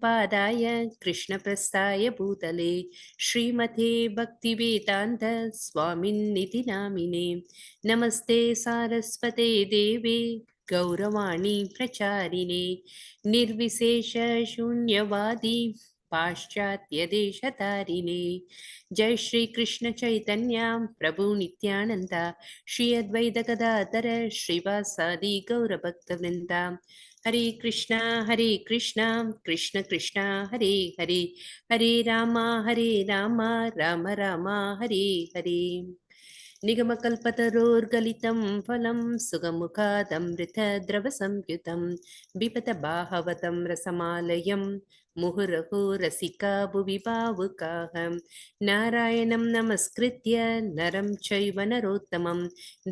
पादाय कृष्णप्रस्थाय भूतले श्रीमते भक्तिवेदान्त स्वामिन्निति नामिने नमस्ते सारस्वते देवे गौरवाणी प्रचारिणे निर्विशेष शून्यवादी पाश्चात्य देशतारिणे जय श्री कृष्ण चैतन्य प्रभु नित्यानंद श्री अद्वैत गदाधर श्रीवासादि गौरभक्तवृंद हरे कृष्णा कृष्ण कृष्ण हरे हरे हरे राम राम राम हरे हरे निगमकल्पतरोर्गलितं फलं सुगमुखादमृतद्रवसंयुतं पिबत बाहवतं रसमालयं मुहुरहो रसिका भुवि भावुकाः नारायणं नमस्कृत्य नरं चैव नरोत्तमं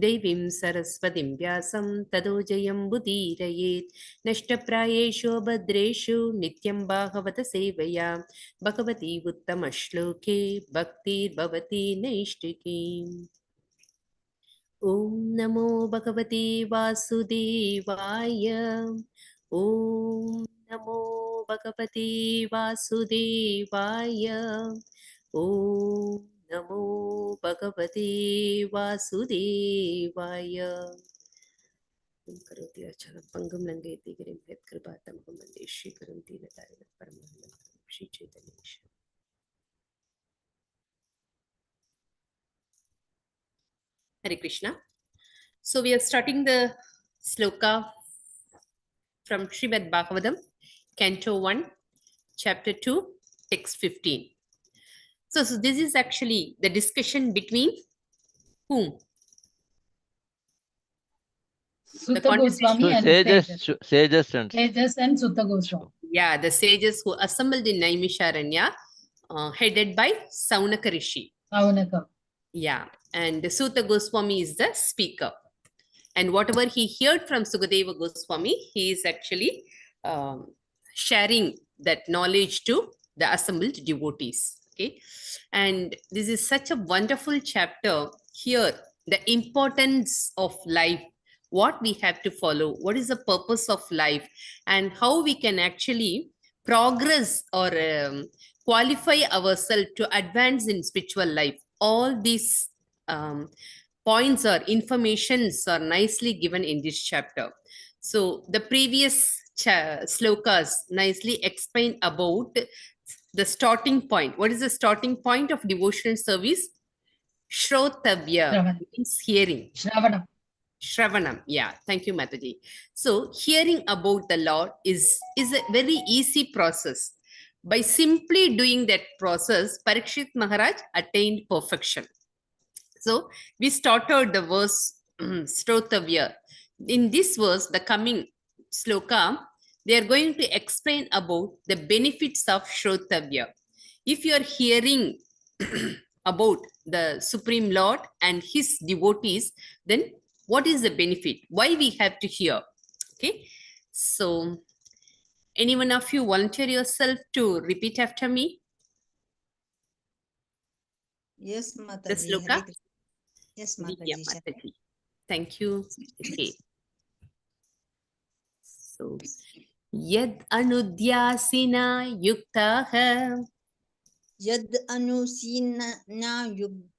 देवीं सरस्वतीं व्यासं ततो जयमुदीरयेत् नष्टप्रायेषु भद्रेषु नित्यं भागवत सेवया भगवती उत्तमश्लोके भक्तिर्भवति नैष्टिकी। ॐ नमो भगवते वासुदेवाय। ॐ नमो भगवते वासुदेवाय। ॐ नमो भगवते वासुदेवाय। करोति वाचालं पङ्गुं लङ्घयति गिरिं यत्कृपातमहं वन्दे श्रीगुरुं दीनतारिणं परमानन्दं Shri चैतन्येश्वरम्। Hare Krishna. So we are starting the sloka from Srimad Bhagavatam, Canto 1, Chapter 2, Text 15. So this is actually the discussion between whom? Sutta Goswami and sages and Sutta Goswami. Yeah, the sages who assembled in Naimisharanya, headed by Saunaka Rishi. Saunaka. Yeah, and the Sutta Goswami is the speaker. And whatever he heard from Sukadeva Goswami, he is actually sharing that knowledge to the assembled devotees. Okay, and this is such a wonderful chapter here. The importance of life, what we have to follow, what is the purpose of life, and how we can actually progress or qualify ourselves to advance in spiritual life. All these points or informations are nicely given in this chapter. So the previous slokas nicely explain about the starting point. What is the starting point of devotional service? Shrotavya means hearing. Shravanam. Yeah, thank you, Mataji. So hearing about the Lord is a very easy process. By simply doing that process, Parikshit Maharaj attained perfection. So we started the verse Shrotavya. In this verse, the coming sloka, they are going to explain about the benefits of Shrotavya. If you are hearing about the Supreme Lord and his devotees, then what is the benefit? Why we have to hear? Okay. So any one of you volunteer yourself to repeat after me? Yes, Mataji. The sloka? Yes, Mataji. Thank you. Okay. So, yad anudyasina yuktaha. Yad anusina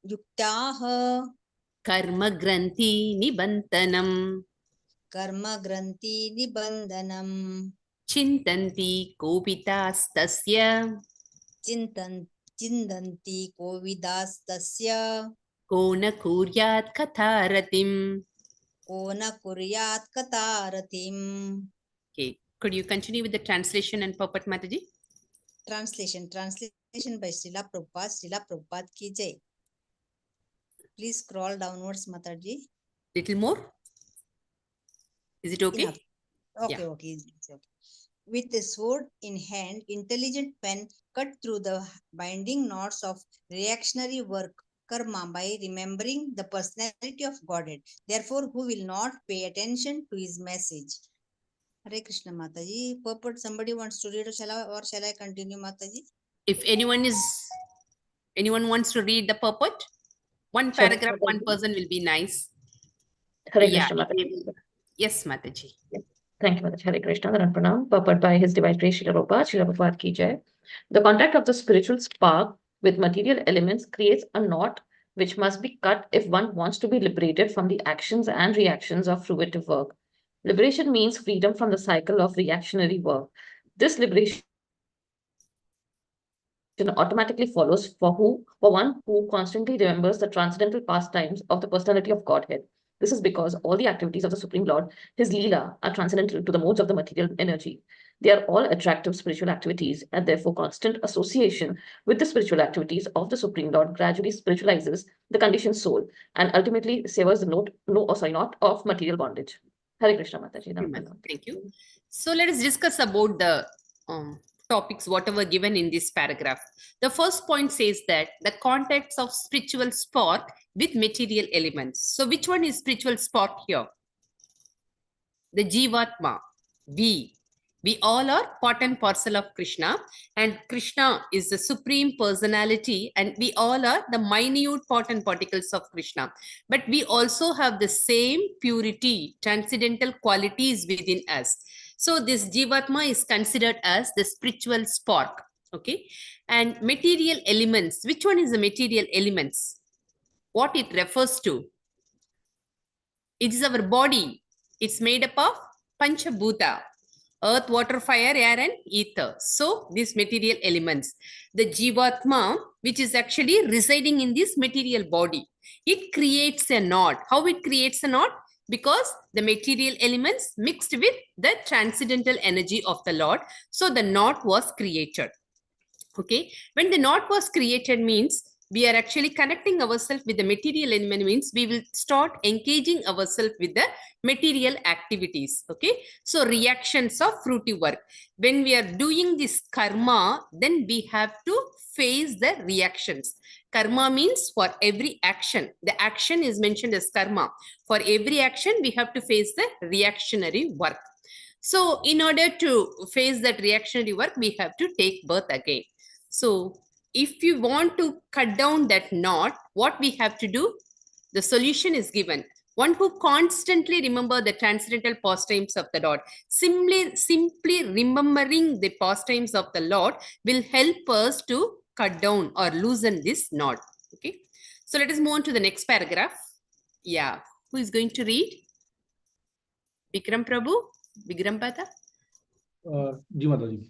yuktaha. Karma granthi nibantanam. Karma granthi nibandanam. Chintanti kopitastasya. Chintanti kovidastasya. Kona kuryat katharatim. Kona kuryat kataratim. Okay. Could you continue with the translation and purport, Mataji? Translation by Srila Prabhupada ki jai. Please scroll downwards, Mataji. Little more? Is it okay? Enough. Okay. With a sword in hand, intelligent pen cut through the binding knots of reactionary work, karma, by remembering the personality of Godhead. Therefore, who will not pay attention to his message? Hare Krishna, Mataji. Purport, somebody wants to read or shall I continue, Mataji? If anyone wants to read the purport, one paragraph, one person will be nice. Hare Krishna, Mataji. Yes, Mataji. Thank you, Mataji. Hare Krishna, Dharan Pranam, purport by His Divine Grace Srila Prabhupada, Srila Prabhupada Ki Jai. The contact of the spiritual spark with material elements creates a knot which must be cut if one wants to be liberated from the actions and reactions of fruitive work. Liberation means freedom from the cycle of reactionary work. This liberation automatically follows for one who constantly remembers the transcendental pastimes of the personality of Godhead. This is because all the activities of the Supreme Lord, his Leela, are transcendental to the modes of the material energy. They are all attractive spiritual activities, and therefore constant association with the spiritual activities of the Supreme Lord gradually spiritualizes the conditioned soul and ultimately severs the knot of material bondage. Hare Krishna, Mataji. Thank you. So let us discuss about the topics, whatever given in this paragraph. The first point says that the context of spiritual spark with material elements. So which one is spiritual spark here? The Jivatma, we all are part and parcel of Krishna, and Krishna is the supreme personality, and we all are the minute part and particles of Krishna. But we also have the same purity, transcendental qualities within us. So this Jivatma is considered as the spiritual spark. Okay. And material elements, which one is the material elements? What it refers to? It is our body. It's made up of Panchabhuta, earth, water, fire, air, and ether. So these material elements, the Jivatma, which is actually residing in this material body, it creates a knot. How it creates a knot? Because the material elements mixed with the transcendental energy of the Lord. So the knot was created. Okay. When the knot was created means we are actually connecting ourselves with the material element, means we will start engaging ourselves with the material activities. Okay. So reactions of fruitive work. When we are doing this karma, then we have to face the reactions. Karma means for every action. The action is mentioned as karma. For every action, we have to face the reactionary work. So in order to face that reactionary work, we have to take birth again. So if you want to cut down that knot, what we have to do? The solution is given. One who constantly remember the transcendental pastimes of the Lord. Simply remembering the pastimes of the Lord will help us to cut down or loosen this knot. Okay. So let us move on to the next paragraph. Yeah. Who is going to read? Vikram Prabhu? Vikram Pata? Ji Mataji.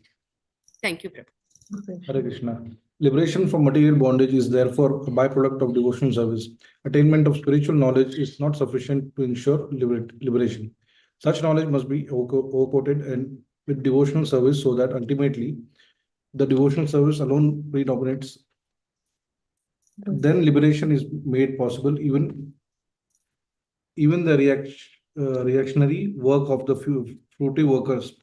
Thank you, Prabhu. Hare Krishna. Liberation from material bondage is therefore a byproduct of devotional service. Attainment of spiritual knowledge is not sufficient to ensure liberation. Such knowledge must be coated and with devotional service so that ultimately the devotional service alone predominates. Then liberation is made possible. Even the reactionary work of the fruitive workers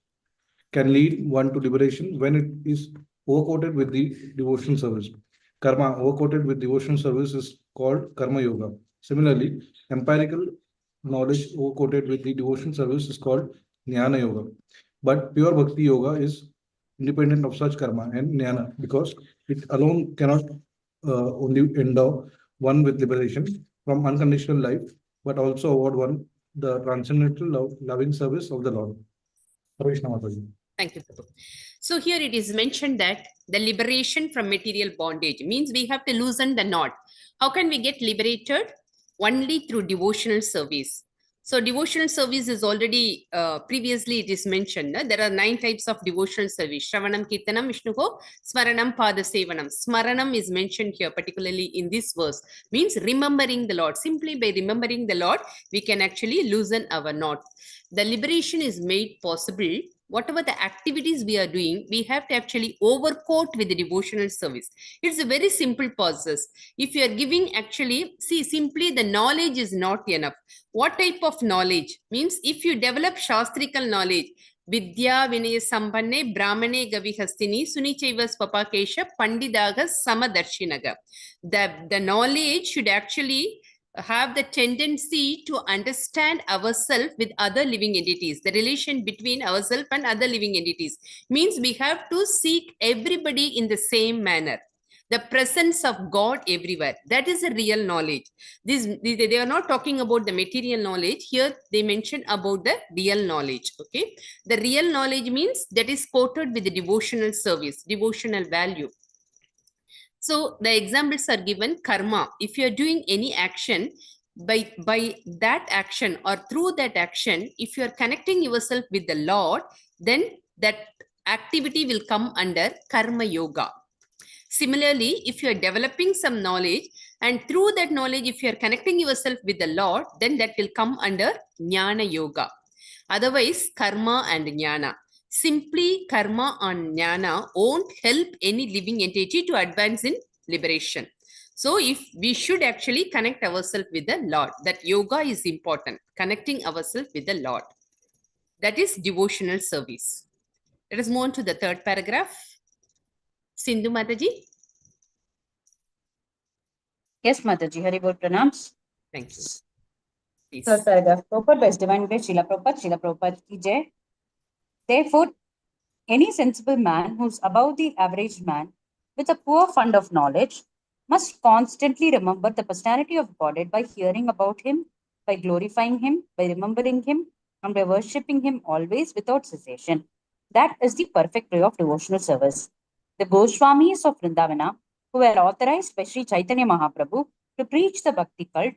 can lead one to liberation when it is overcoated with the devotional service. Karma overcoated with devotional service is called karma yoga. Similarly, empirical knowledge overcoated with the devotional service is called jnana yoga. But pure bhakti yoga is independent of such karma and jnana because it alone cannot only endow one with liberation from unconditional life, but also award one the transcendental loving service of the Lord. Krishna Mataji. Thank you, Prabhu. So here it is mentioned that the liberation from material bondage means we have to loosen the knot. How can we get liberated? Only through devotional service. So devotional service is already previously it is mentioned. There are 9 types of devotional service. Shravanam, Kirtanam, Vishnuho, Smaranam, Padasevanam. Smaranam is mentioned here, particularly in this verse, means remembering the Lord. Simply by remembering the Lord, we can actually loosen our knot. The liberation is made possible. Whatever the activities we are doing, we have to actually overcoat with the devotional service. It's a very simple process. If you are giving actually, see, simply the knowledge is not enough. What type of knowledge? Means if you develop shastrikal knowledge, Vidya Vinaya Sampanne Brahmane Gavihastini Sunichaiva Swapakesha Pandidaga Samadarshinaga. The knowledge should actually have the tendency to understand ourselves with other living entities. The relation between ourselves and other living entities means we have to seek everybody in the same manner. The presence of God everywhere. That is a real knowledge. They are not talking about the material knowledge. Here they mention about the real knowledge. Okay. The real knowledge means that is quoted with the devotional service, devotional value. So the examples are given karma. If you are doing any action, by that action or through that action, if you are connecting yourself with the Lord, then that activity will come under karma yoga. Similarly, if you are developing some knowledge and through that knowledge, if you are connecting yourself with the Lord, then that will come under jnana yoga. Otherwise, karma and jnana. Simply karma and jnana won't help any living entity to advance in liberation. So if we should actually connect ourselves with the Lord, that yoga is important, connecting ourselves with the Lord. That is devotional service. Let us move on to the third paragraph. Sindhu Mataji. Yes, Mataji, Hari Bol Pranams. Thank you. Please. Third paragraph. Prabhupada was divine by Srila Prabhupada ki jai. Therefore, any sensible man who's above the average man with a poor fund of knowledge must constantly remember the personality of Godhead by hearing about him, by glorifying him, by remembering him, and by worshipping him always without cessation. That is the perfect way of devotional service. The Goswamis of Vrindavana, who were authorized by Sri Chaitanya Mahaprabhu to preach the Bhakti cult,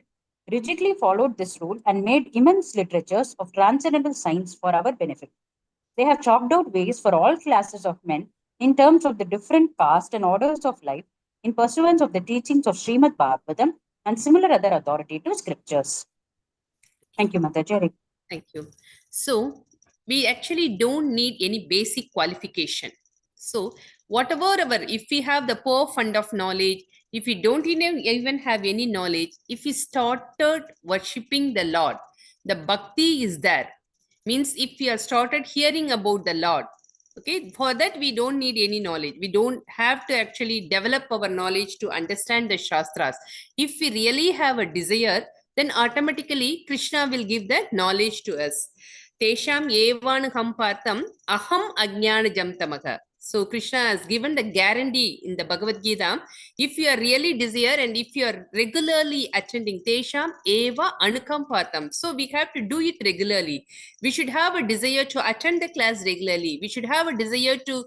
rigidly followed this rule and made immense literatures of transcendental science for our benefit. They have chalked out ways for all classes of men in terms of the different castes and orders of life in pursuance of the teachings of Srimad Bhagavatam and similar other authoritative scriptures. Thank you, Mataji. Thank you. So we actually don't need any basic qualification. So whatever our, if we have the poor fund of knowledge, if we don't even have any knowledge, if we started worshipping the Lord, the bhakti is there. Means if we are started hearing about the Lord, okay, for that we don't need any knowledge. We don't have to actually develop our knowledge to understand the Shastras. If we really have a desire, then automatically Krishna will give the knowledge to us. Tesham evanaham partam aham ajnanajam tamaha. So Krishna has given the guarantee in the Bhagavad Gita. If you are really desire and if you are regularly attending Tesham eva anukam partam. So we have to do it regularly. We should have a desire to attend the class regularly. We should have a desire to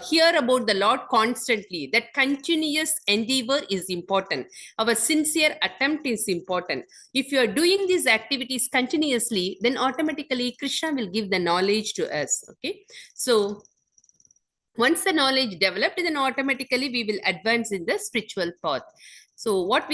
hear about the Lord constantly. That continuous endeavor is important. Our sincere attempt is important. If you are doing these activities continuously, then automatically Krishna will give the knowledge to us. Okay. So once the knowledge developed, then automatically we will advance in the spiritual path. So what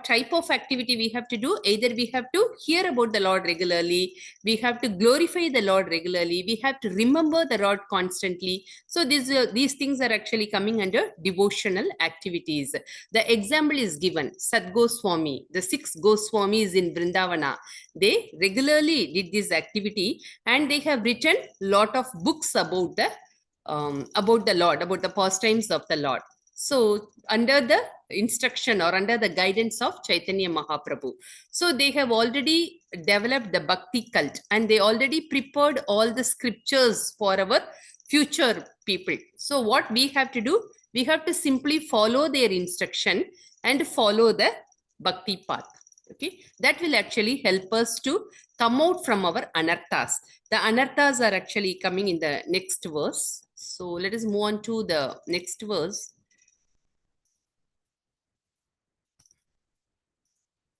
type of activity we have to do? Either we have to hear about the Lord regularly, we have to glorify the Lord regularly, we have to remember the Lord constantly. So these things are actually coming under devotional activities. The example is given, Sadgoswami, the 6 Goswamis in Vrindavana. They regularly did this activity and they have written lot of books about the Lord, about the pastimes of the Lord. So under the instruction or under the guidance of Chaitanya Mahaprabhu. So they have already developed the Bhakti cult and they already prepared all the scriptures for our future people. So what we have to do? We have to simply follow their instruction and follow the Bhakti path. Okay, that will actually help us to come out from our anarthas. The anarthas are actually coming in the next verse. So let us move on to the next verse.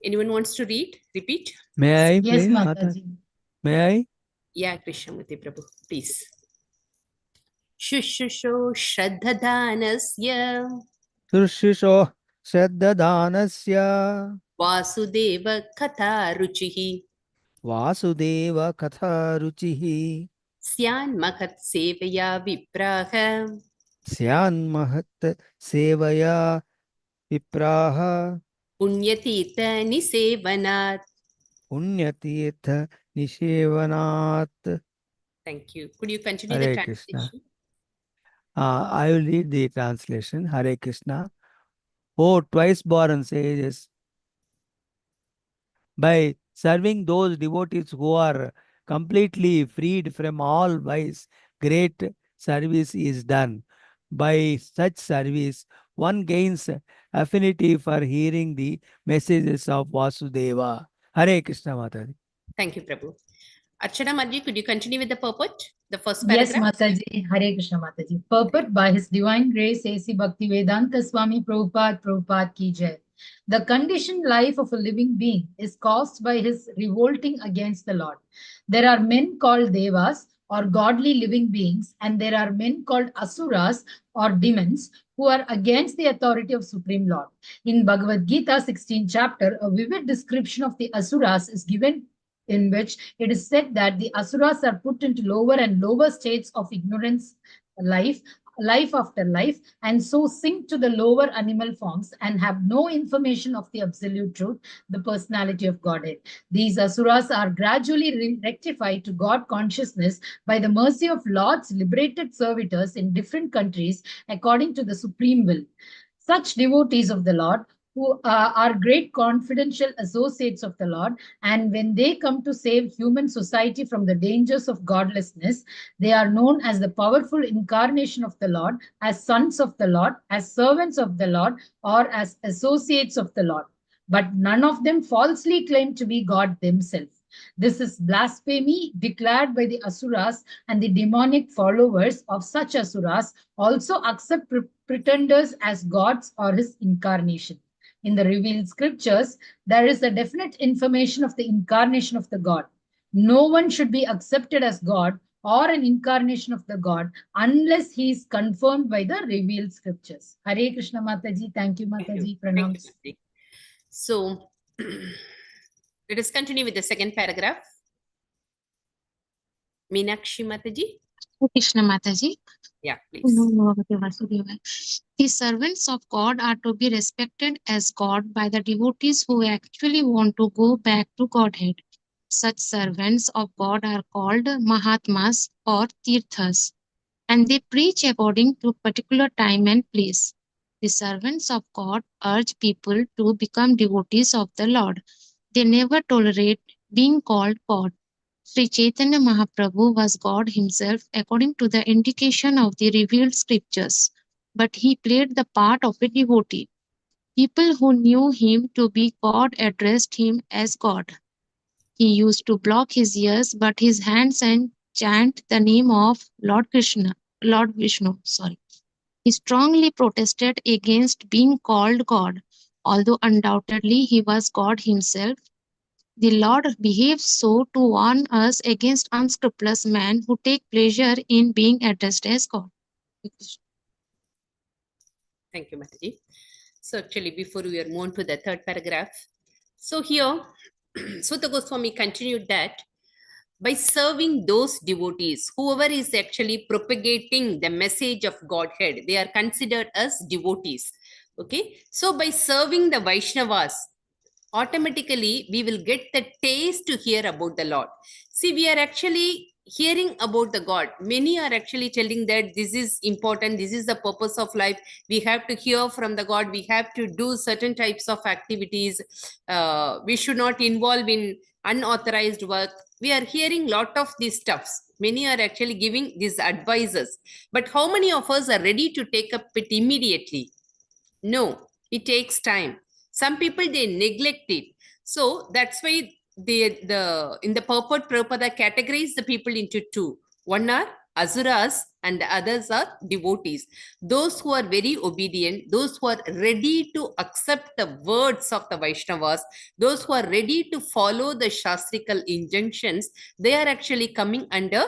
Anyone wants to repeat? May I, Yes, please, Mataji. May I? Yeah, Krishnamurti Prabhu, please. Shushusho Shraddhadanasya Surshisho Shraddhadanasya Vasudeva Katha Ruchihi Vasudeva Katha Ruchihi Syan Mahat Sevaya Vipraha Syan Mahat Sevaya Vipraha Punyatirtha Nisevanat. Punyatirtha Nishevanat. Thank you. Could you continue Hare the Krishna. translation? I will read the translation. Hare Krishna. Oh, twice born sages, by serving those devotees who are completely freed from all vice, great service is done. By such service, one gains affinity for hearing the messages of Vasudeva. Hare Krishna Mataji. Thank you, Prabhu. Archana Marji, could you continue with the purport? The first Yes, paragraph? Mataji. Hare Krishna Mataji. Purport by His Divine Grace A.C. Bhaktivedanta Swami Prabhupada Ki Jai. The conditioned life of a living being is caused by his revolting against the Lord. There are men called Devas or godly living beings, and there are men called Asuras or demons who are against the authority of Supreme Lord. In Bhagavad Gita 16th chapter, a vivid description of the Asuras is given, in which it is said that the Asuras are put into lower and lower states of ignorance, life after life, and so sink to the lower animal forms and have no information of the absolute truth, the personality of Godhead. These Asuras are gradually rectified to God consciousness by the mercy of Lord's liberated servitors in different countries according to the supreme will. Such devotees of the Lord who are great confidential associates of the Lord, and when they come to save human society from the dangers of godlessness, they are known as the powerful incarnation of the Lord, as sons of the Lord, as servants of the Lord, or as associates of the Lord. But none of them falsely claim to be God themselves. This is blasphemy declared by the Asuras, and the demonic followers of such Asuras also accept pretenders as gods or his incarnation. In the revealed scriptures, there is a definite information of the incarnation of the God. No one should be accepted as God or an incarnation of the God unless he is confirmed by the revealed scriptures. Hare Krishna Mataji. Thank you, Mataji. Pranam. Mataji. So, let us continue with the second paragraph. Meenakshi Mataji. Krishna Mataji. Yeah, please. The servants of God are to be respected as God by the devotees who actually want to go back to Godhead. Such servants of God are called Mahatmas or Tirthas, and they preach according to particular time and place. The servants of God urge people to become devotees of the Lord. They never tolerate being called God. Sri Chaitanya Mahaprabhu was God himself according to the indication of the revealed scriptures, but he played the part of a devotee. People who knew him to be God addressed him as God. He used to block his ears, but his hands and chant the name of Lord Vishnu. He strongly protested against being called God, although undoubtedly he was God himself. The Lord behaves so to warn us against unscrupulous men who take pleasure in being addressed as God. Thank you, Mataji. So actually, before we are moving to the third paragraph, so here, Sutta Goswami continued that by serving those devotees, whoever is actually propagating the message of Godhead, they are considered as devotees. Okay, so by serving the Vaishnavas, automatically we will get the taste to hear about the Lord. See, we are actually hearing about the God. Many are actually telling that this is important, this is the purpose of life. We have to hear from the God. We have to do certain types of activities. We should not involve in unauthorized work. We are hearing lot of these stuffs. Many are actually giving these advices. But how many of us are ready to take up it immediately? No, it takes time. Some people, they neglect it. So that's why in the purport, Prabhupada categorized the people into two. One are Asuras and the others are devotees. Those who are very obedient, those who are ready to accept the words of the Vaishnavas, those who are ready to follow the Shastrikal injunctions, they are actually coming under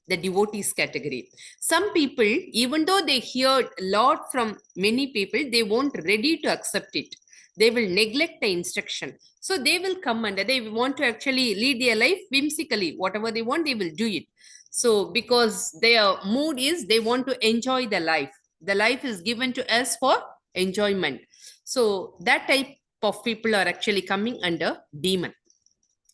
the devotees category. Some people, even though they heard a lot from many people, they won't ready to accept it. They will neglect the instruction. So they will come under, they want to actually lead their life whimsically. Whatever they want, they will do it. So because their mood is they want to enjoy the life. The life is given to us for enjoyment. So that type of people are actually coming under demon.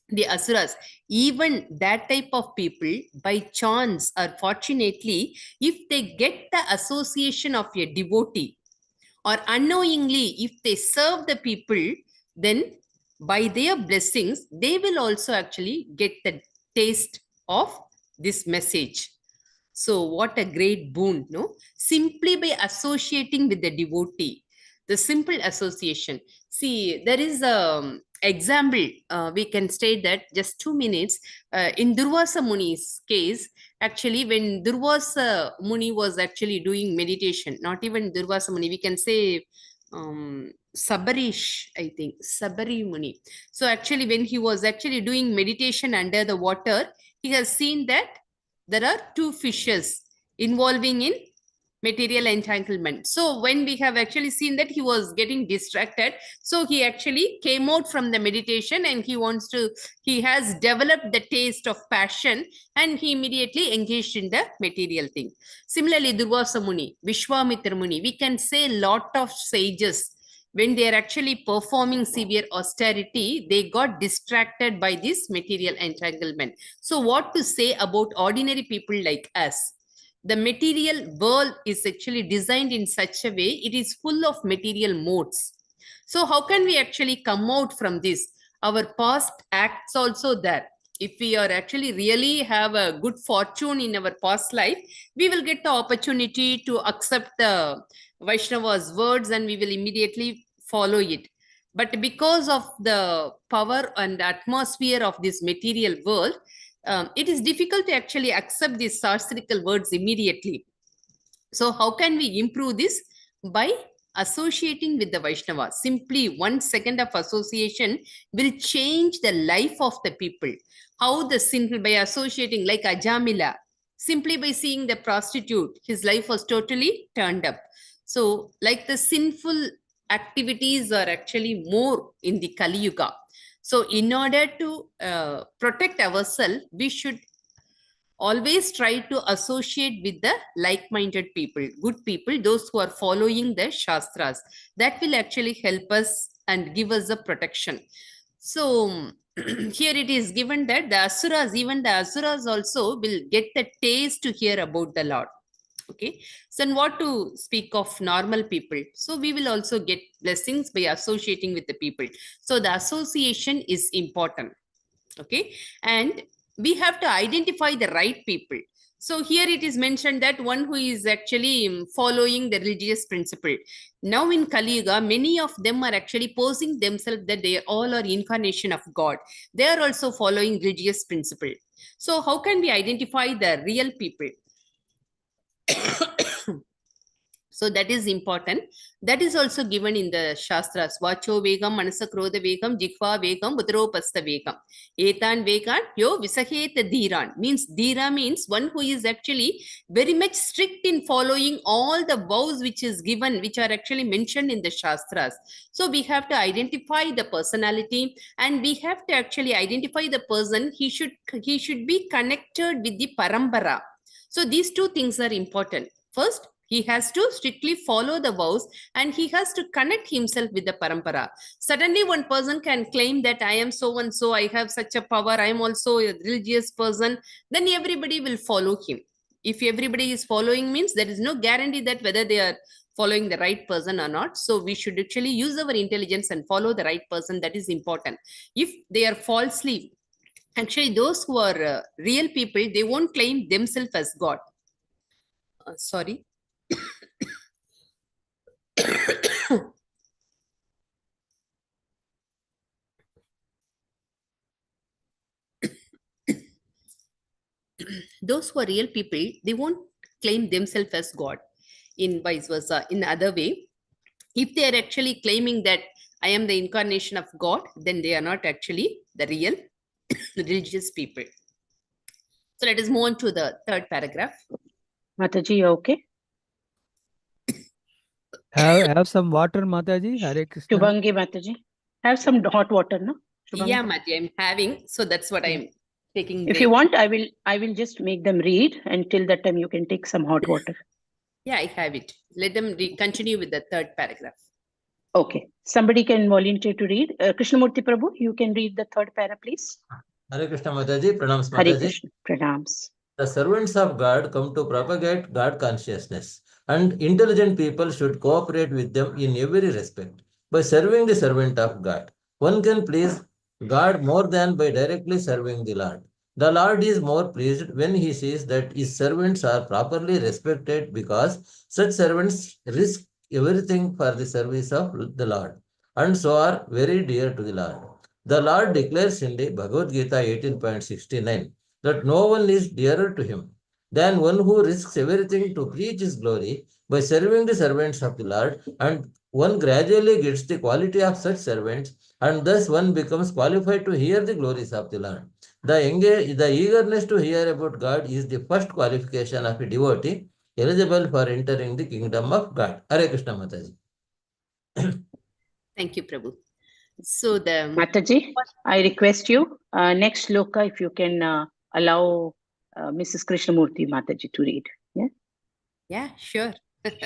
The Asuras, even that type of people, by chance or fortunately, if they get the association of a devotee, or unknowingly, if they serve the people, then by their blessings, they will also actually get the taste of this message. So what a great boon, no? Simply by associating with the devotee, the simple association. See, there is a example, we can state that just 2 minutes. In Durvasa Muni's case, actually, when Durvasa Muni was actually doing meditation, not even Durvasa Muni, we can say Sabarish, I think, Sabari Muni. So actually, when he was actually doing meditation under the water, he has seen that there are 2 fishes involving in material entanglement. So when we have actually seen that he was getting distracted, so he actually came out from the meditation and he has developed the taste of passion, and he immediately engaged in the material thing. Similarly, Durvasa Muni, Vishwamitra Muni, we can say a lot of sages, when they are actually performing severe austerity, they got distracted by this material entanglement. So what to say about ordinary people like us? The material world is actually designed in such a way, it is full of material modes. So how can we actually come out from this? Our past acts also there. If we are actually really have a good fortune in our past life, we will get the opportunity to accept the Vaishnava's words and we will immediately follow it. But because of the power and atmosphere of this material world, it is difficult to actually accept these sarstrical words immediately. So how can we improve this? By associating with the Vaishnava. Simply 1 second of association will change the life of the people. How the sinful, by associating like Ajamila, simply by seeing the prostitute, his life was totally turned up. So like the sinful activities are actually more in the Kali Yuga. So in order to protect ourselves, we should always try to associate with the like-minded people, good people, those who are following the Shastras. That will actually help us and give us the protection. So here it is given that the Asuras, even the Asuras also will get the taste to hear about the Lord. Okay, so and what to speak of normal people? So we will also get blessings by associating with the people. So the association is important. Okay, and we have to identify the right people. So here it is mentioned that one who is actually following the religious principle. Now in Kali Yuga, many of them are actually posing themselves that they all are incarnation of God. They are also following religious principle. So how can we identify the real people? So that is important. That is also given in the Shastras. Vacho vegam, manasa krodha vegam, jikva vegam, budropasta vegam. Etan vegan, yo visaheta dhiran. Means dhira means one who is actually very much strict in following all the vows which is given, which are actually mentioned in the Shastras. So we have to identify the personality and we have to actually identify the person. He should be connected with the parambara. So these 2 things are important. First, he has to strictly follow the vows and he has to connect himself with the parampara. Suddenly one person can claim that I am so and so, I have such a power, I am also a religious person, then everybody will follow him. If everybody is following means there is no guarantee that whether they are following the right person or not. So we should actually use our intelligence and follow the right person. That is important. If they are falsely, actually those who are real people, they won't claim themselves as God. Sorry. Those who are real people, they won't claim themselves as God. In vice versa, in other way, if they are actually claiming that I am the incarnation of God, then they are not actually the real religious people. So let us move on to the 3rd paragraph. Mataji, you okay? Have some water, Mataji. Hare Krishna. Shubhangi Mataji, have some hot water, no? Shubhangi? Yeah, Mataji, I'm having. So that's what I'm taking. If you want, I will just make them read, and till that time you can take some hot water. Yeah, I have it. Let them continue with the 3rd paragraph. Okay. Somebody can volunteer to read. Krishnamurti Prabhu, you can read the 3rd para, please. Hare Krishna Mataji, Pranams Hare Mataji. Krishna, Pranams. The servants of God come to propagate God consciousness, and intelligent people should cooperate with them in every respect. By serving the servant of God, one can please God more than by directly serving the Lord. The Lord is more pleased when he sees that his servants are properly respected, because such servants risk everything for the service of the Lord, and so are very dear to the Lord. The Lord declares in the Bhagavad Gita 18.69 that no one is dearer to him than one who risks everything to preach his glory by serving the servants of the Lord, and one gradually gets the quality of such servants, and thus one becomes qualified to hear the glories of the Lord. The eagerness to hear about God is the first qualification of a devotee eligible for entering the kingdom of God. Hare Krishna Mataji. Thank you, Prabhu. So the Mataji, I request you, next sloka, if you can allow Mrs. Krishnamurti Mataji to read. Yeah, yeah, sure.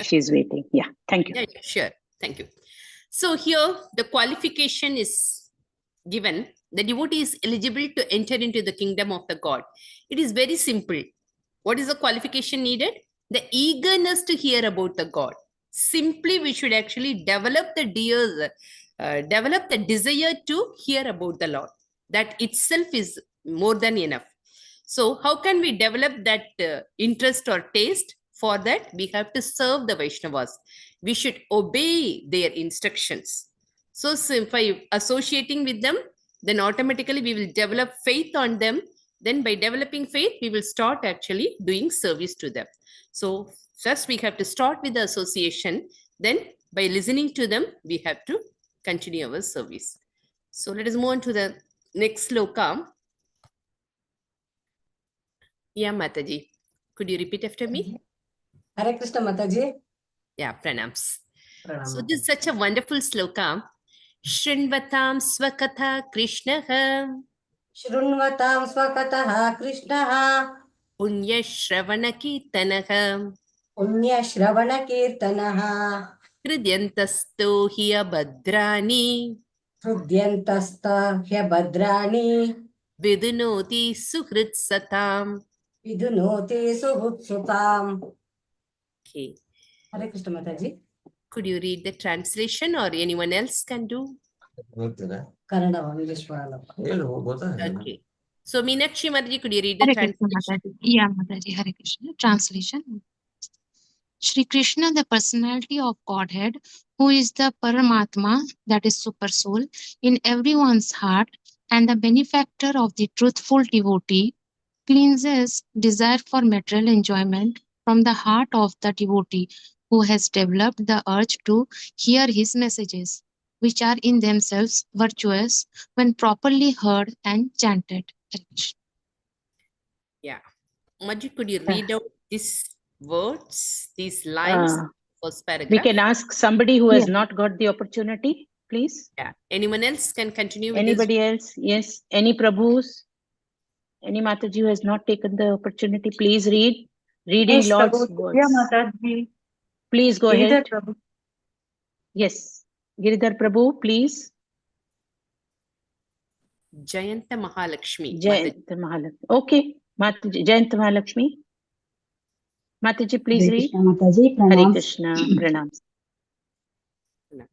she's waiting. Yeah, thank you. Yeah, sure. Thank you. So here the qualification is given. The devotee is eligible to enter into the kingdom of the God. It is very simple. What is the qualification needed? The eagerness to hear about the God. Simply, we should actually develop the desire to hear about the Lord. That itself is more than enough. So, how can we develop that interest or taste? For that, we have to serve the Vaishnavas. We should obey their instructions. So by associating with them, then automatically we will develop faith on them. Then by developing faith, we will start actually doing service to them. So first we have to start with the association. Then by listening to them, we have to continue our service. So let us move on to the next sloka. Yeah, Mataji. Could you repeat after me? Hare Krishna Mataji. Yeah, pranams. Pranam. So this is such a wonderful sloka. Shrinvatam swakatha Krishnaha Shrunvatam swakataha Krishnaha Punya Shravana Kirtanaha Punya Shravana Kirtanaha Hridyantasto hiya Bhadrani Hrudyantasta Hyabhadrani Vidunoti Suhrit Satam. Vidunoti Subhutsutam. Okay. Hare Krishna Mataji. Could you read the translation or anyone else can do? Kannada, English varala. Okay. So Meenakshi Mataji, could you read the Hare Krishna translation? Mataji. Yeah, Mataji. Hare Krishna. Translation. Shri Krishna, the personality of Godhead, who is the Paramatma, that is super soul, in everyone's heart, and the benefactor of the truthful devotee, cleanses desire for material enjoyment from the heart of the devotee who has developed the urge to hear his messages, which are in themselves virtuous when properly heard and chanted. Yeah. Maji, could you read out these words, these lines, first paragraph? We can ask somebody who has not got the opportunity, please. Yeah. Anyone else can continue with Anybody else? Yes. Any Prabhus? Any Mataji who has not taken the opportunity, please read. Reading Yes, Lord's Prabhu. words. Yeah, Mataji. Please go Giridhar ahead. Prabhu. Yes. Giridhar Prabhu, please. Jayanta Mahalakshmi. Jayanta Mahalakshmi. Okay. Mataji, Jayanta Mahalakshmi. Mataji, please Hare read. Krishna Mataji, Hare pranam. Krishna, pranam.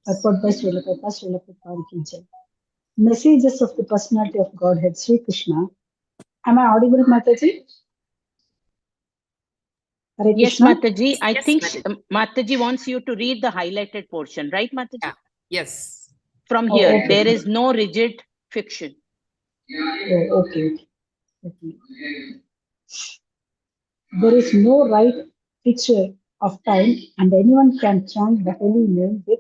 Purport by Srila Prabhupada ki jai. Messages of the personality of Godhead, Sri Krishna. Am I audible, Mataji? Hare Yes, Krishna. Mataji. I Yes, think Mataji. Mataji wants you to read the highlighted portion, right, Mataji? Yeah. Yes. From Oh, here, okay. there is no rigid fiction. Oh, okay. Okay. There is no right picture of time, and anyone can chant the holy name with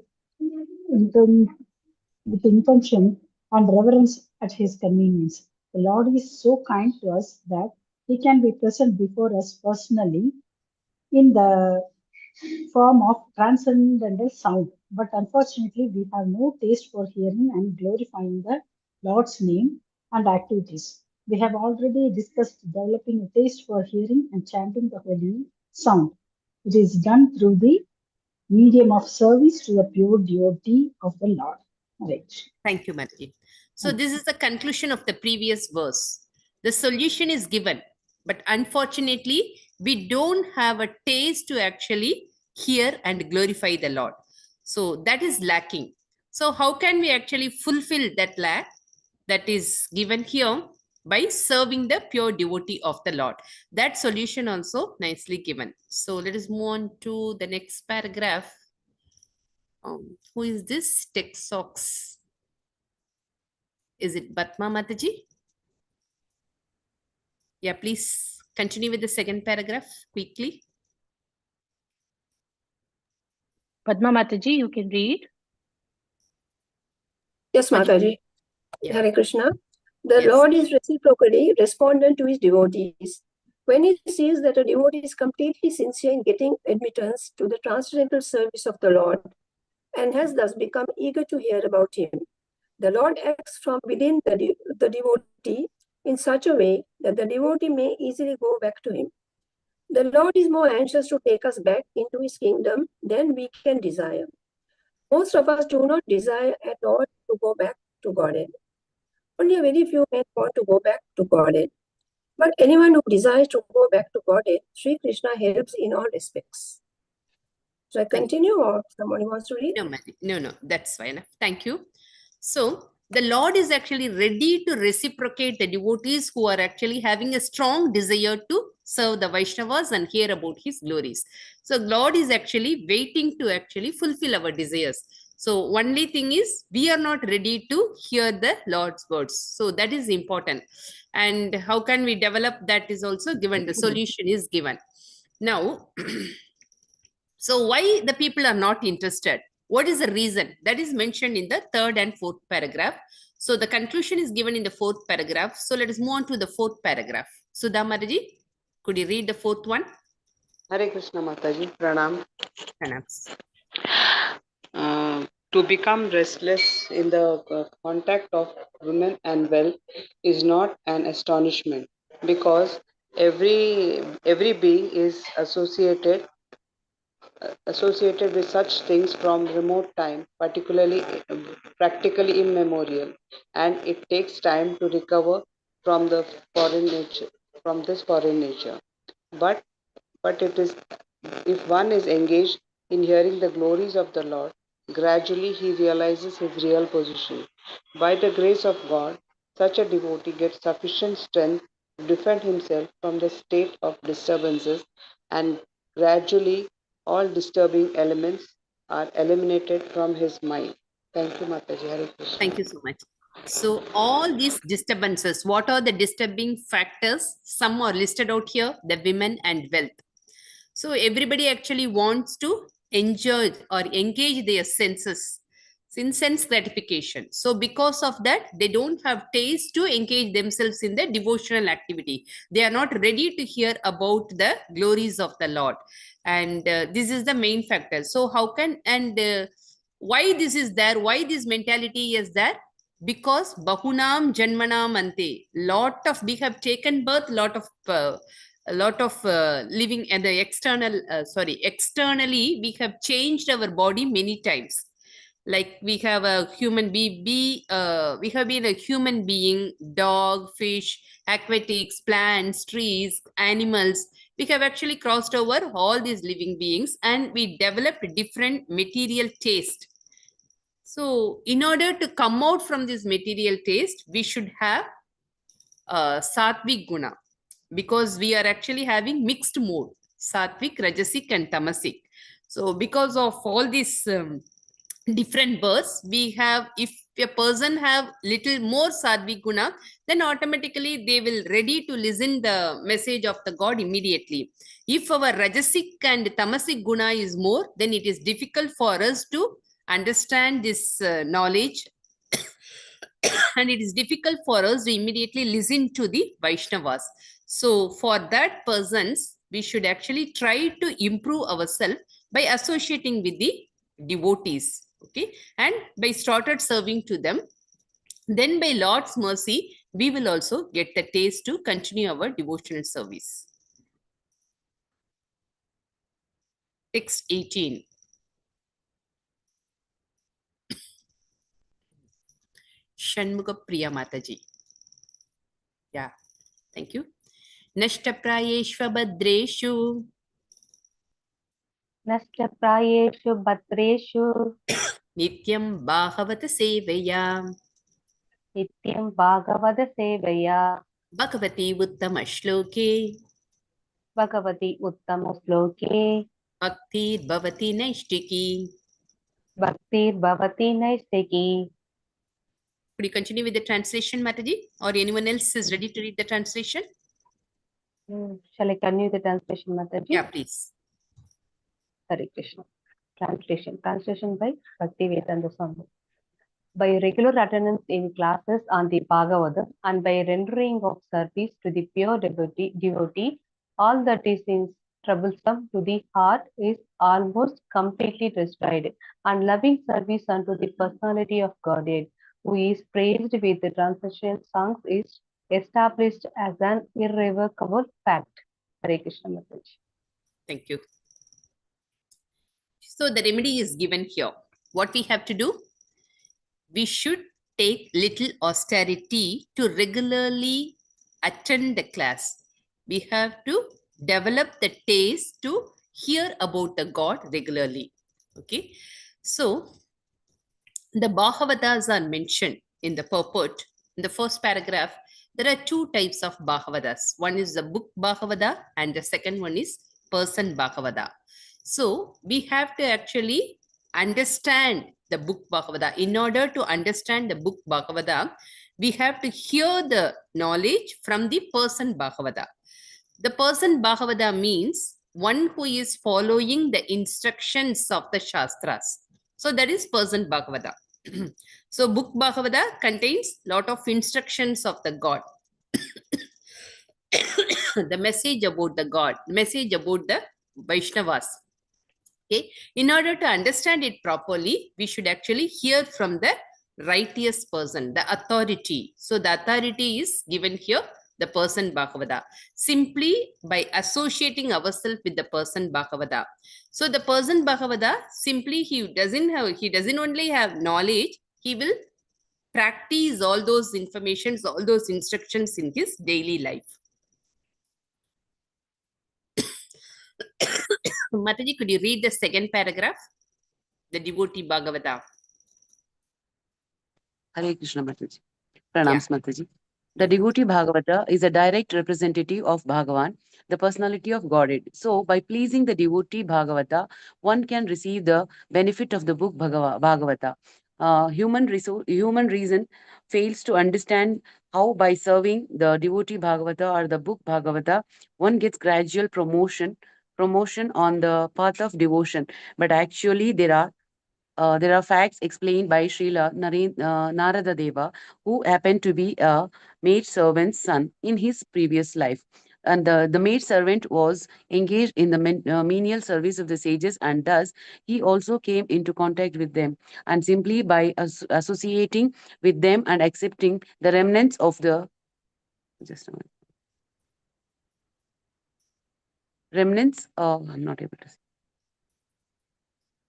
intention and reverence at his convenience. The Lord is so kind to us that he can be present before us personally in the form of transcendental sound. But unfortunately, we have no taste for hearing and glorifying the Lord's name and activities. We have already discussed developing a taste for hearing and chanting the holy sound. It is done through the medium of service to the pure devotee of the Lord. Right. Thank you, Mataji. So this is the conclusion of the previous verse. The solution is given, but unfortunately, we don't have a taste to actually hear and glorify the Lord. So that is lacking. So how can we actually fulfill that lack that is given here? by serving the pure devotee of the Lord. That solution also nicely given. So let us move on to the next paragraph. Who is this? Texox. Is it Batma Mataji? Yeah, please continue with the second paragraph quickly. Padma Mataji, you can read. Yes, Mataji. Yeah. Hare Krishna. The Yes. Lord is reciprocally respondent to his devotees. When he sees that a devotee is completely sincere in getting admittance to the transcendental service of the Lord and has thus become eager to hear about him, the Lord acts from within the devotee in such a way that the devotee may easily go back to him. The Lord is more anxious to take us back into his kingdom than we can desire. Most of us do not desire at all to go back to Godhead. Only a very few men want to go back to Godhead. But anyone who desires to go back to Godhead, Sri Krishna helps in all respects. So I continue, or somebody wants to read? No, that's fine. Thank you. So the Lord is actually ready to reciprocate the devotees who are actually having a strong desire to serve the Vaishnavas and hear about his glories. So Lord is actually waiting to actually fulfill our desires. So only thing is we are not ready to hear the Lord's words. So that is important. And how can we develop that is also given. The solution is given. Now, so why the people are not interested? What is the reason? That is mentioned in the third and fourth paragraph. So the conclusion is given in the fourth paragraph. So let us move on to the fourth paragraph. Sudha Mataji, could you read the fourth one? Hare Krishna Mataji, Pranam. Pranams. To become restless in the contact of women and wealth is not an astonishment, because every being is associated with such things from remote time, particularly practically immemorial, and it takes time to recover from the foreign nature, from this foreign nature. But it is, if one is engaged in hearing the glories of the Lord, gradually he realizes his real position. By the grace of God, such a devotee gets sufficient strength to defend himself from the state of disturbances, and gradually all disturbing elements are eliminated from his mind. Thank you, Mataji. Hare Krishna. Thank you so much. So all these disturbances, what are the disturbing factors? Some are listed out here, the women and wealth. So everybody actually wants to enjoy or engage their senses in sense gratification. So because of that, they don't have taste to engage themselves in the devotional activity. They are not ready to hear about the glories of the Lord. And this is the main factor. So how can, and why this is there? Why this mentality is there? Because bahunam janmanam ante, we have taken birth, lot of living and the externally we have changed our body many times. Like we have a human we have been a human being, dog, fish, aquatics, plants, trees, animals. We have actually crossed over all these living beings and we developed different material taste. So in order to come out from this material taste, we should have sattvic guna, because we are actually having mixed mode, sattvic, rajasic and tamasic. So because of all these different births, we have, if a person have little more sattvic guna, then automatically they will ready to listen the message of the God immediately. If our rajasic and tamasic guna is more, then it is difficult for us to understand this knowledge and it is difficult for us to immediately listen to the Vaishnavas. So for that persons, we should actually try to improve ourselves by associating with the devotees, okay? And by started serving to them, then by Lord's mercy, we will also get the taste to continue our devotional service. Text 18. Shanmuga Priya Mataji. Yeah, thank you. Nashtaprayeshva Badreshu. Nashtaprayeshu Bhatreshu Nityam Bhagavata Sevaya. Nityam Bhagavata Sevaya. Bhagavati Uttama Shloke Bhagavati Uttama Shloke Bhakti Bhavati Naishtiki. Bhaktir Bhavati Naistiki. Could you continue with the translation, Mataji? Or anyone else is ready to read the translation? Shall I continue the translation, Mataji? Yeah, please. Hare Krishna. Translation by Bhakti Vedanta Swami. By regular attendance in classes on the Bhagavata and by rendering of service to the pure devotee, all that is troublesome to the heart is almost completely destroyed, and loving service unto the personality of Godhead, who is praised with the transcendental songs, is established as an irrevocable fact. Hare Krishna Mataji. Thank you. So the remedy is given here. What we have to do? We should take little austerity to regularly attend the class. We have to develop the taste to hear about the God regularly. Okay. So the Bhagavatas are mentioned in the purport. In the first paragraph, there are two types of Bhagavatas. One is the book Bhagavata and the second one is person Bhagavata. So we have to actually understand the book Bhagavata. In order to understand the book Bhagavata, we have to hear the knowledge from the person Bhagavata. The person Bhagavata means one who is following the instructions of the Shastras. So that is person Bhagavata. So book Bhagavata contains lot of instructions of the God. The message about the God, message about the Vaishnavas. Okay. In order to understand it properly, we should actually hear from the righteous person, the authority. So the authority is given here, the person Bhagavata, simply by associating ourselves with the person Bhagavata. So the person Bhagavata, simply he doesn't only have knowledge, he will practice all those informations, all those instructions in his daily life. Mataji, could you read the second paragraph? The devotee Bhagavata. Hare Krishna Mataji. Pranams Mataji. The devotee Bhagavata is a direct representative of Bhagavan, the personality of Godhead. So, by pleasing the devotee Bhagavata, one can receive the benefit of the book Bhagavata. Human reason fails to understand how by serving the devotee Bhagavata or the book Bhagavata, one gets gradual promotion on the path of devotion. But actually, there are facts explained by Srila Narada Deva, who happened to be a maid servant's son in his previous life. And the maid servant was engaged in the menial service of the sages, and thus he also came into contact with them. And simply by associating with them and accepting the remnants of the I'm not able to see.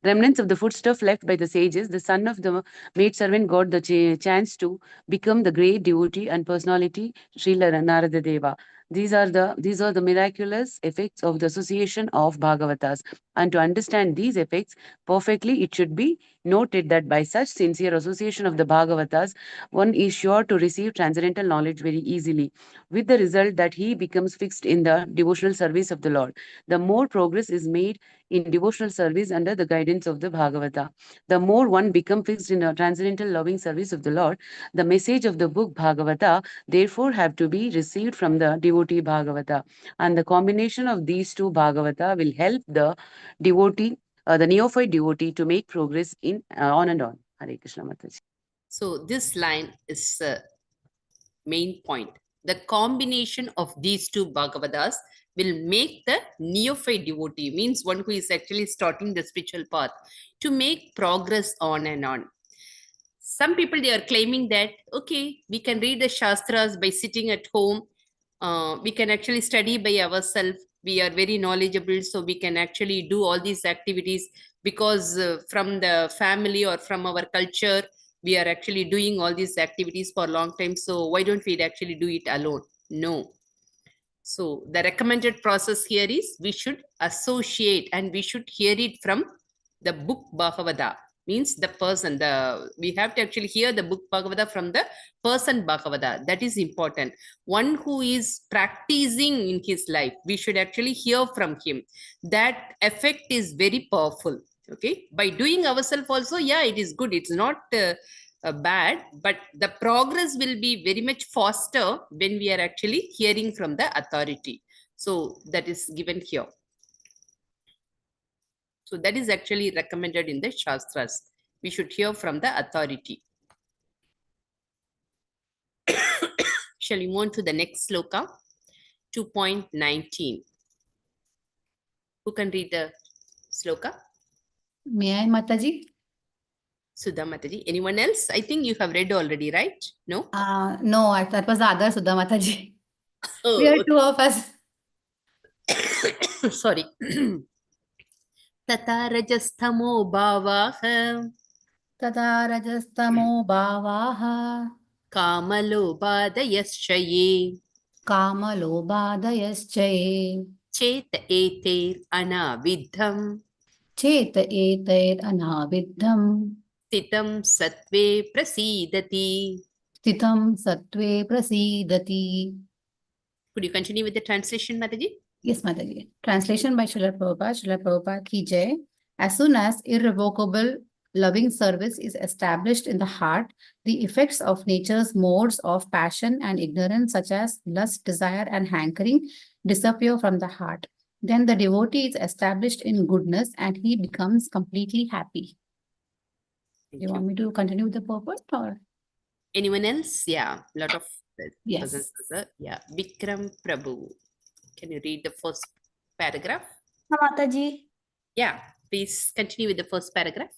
Remnants of the foodstuff left by the sages, the son of the maidservant got the chance to become the great devotee and personality Srila Narada Deva. These are the miraculous effects of the association of Bhagavatas. And to understand these effects perfectly, it should be noted that by such sincere association of the Bhagavatas, one is sure to receive transcendental knowledge very easily, with the result that he becomes fixed in the devotional service of the Lord. The more progress is made in devotional service under the guidance of the Bhagavata, the more one becomes fixed in a transcendental loving service of the Lord. The message of the book Bhagavata therefore have to be received from the devotee Bhagavata, and the combination of these two Bhagavata will help the devotee, the neophyte devotee, to make progress in on and on. Hare Krishna Mataji. So this line is main point. The combination of these two Bhagavatas will make the neophyte devotee, means one who is actually starting the spiritual path, to make progress on and on. Some people, they are claiming that, okay, we can read the Shastras by sitting at home. We can actually study by ourselves. We are very knowledgeable, so we can actually do all these activities because from the family or from our culture, we are actually doing all these activities for a long time. So why don't we actually do it alone? No. So the recommended process here is we should associate and we should hear it from the book Bhagavata. Means the person, we have to actually hear the book Bhagavata from the person Bhagavata. That is important. One who is practicing in his life, we should actually hear from him. That effect is very powerful. Okay, by doing ourselves also, yeah, it is good. It's not bad, but the progress will be very much faster when we are actually hearing from the authority. So that is given here. So that is actually recommended in the Shastras. We should hear from the authority. Shall we move on to the next sloka? 2.19. Who can read the sloka? May I, Mataji? Sudha Mataji. Anyone else? I think you have read already, right? No? No, that was the other Sudha Mataji. Oh, We are two of us. sorry. Tata rajasthamo bhavaha. Tata rajastamo bhavaha. Kamalobhadayaschaye. Kamalobhadayaschaye. Chet eter anavidham. Chet eter anavidham. Titam satve prasidati. Stitam satve prasidati. Could you continue with the translation, Mataji? Yes, Mataji. Translation by Srila Prabhupada. Srila Prabhupada ki jai. As soon as irrevocable loving service is established in the heart, the effects of nature's modes of passion and ignorance, such as lust, desire, and hankering, disappear from the heart. Then the devotee is established in goodness and he becomes completely happy. You want me to continue with the purport or? Anyone else? Yeah, lot of Yes. persons. Yeah, Vikram Prabhu. Can you read the first paragraph? Mataji. Yeah, please continue with the first paragraph.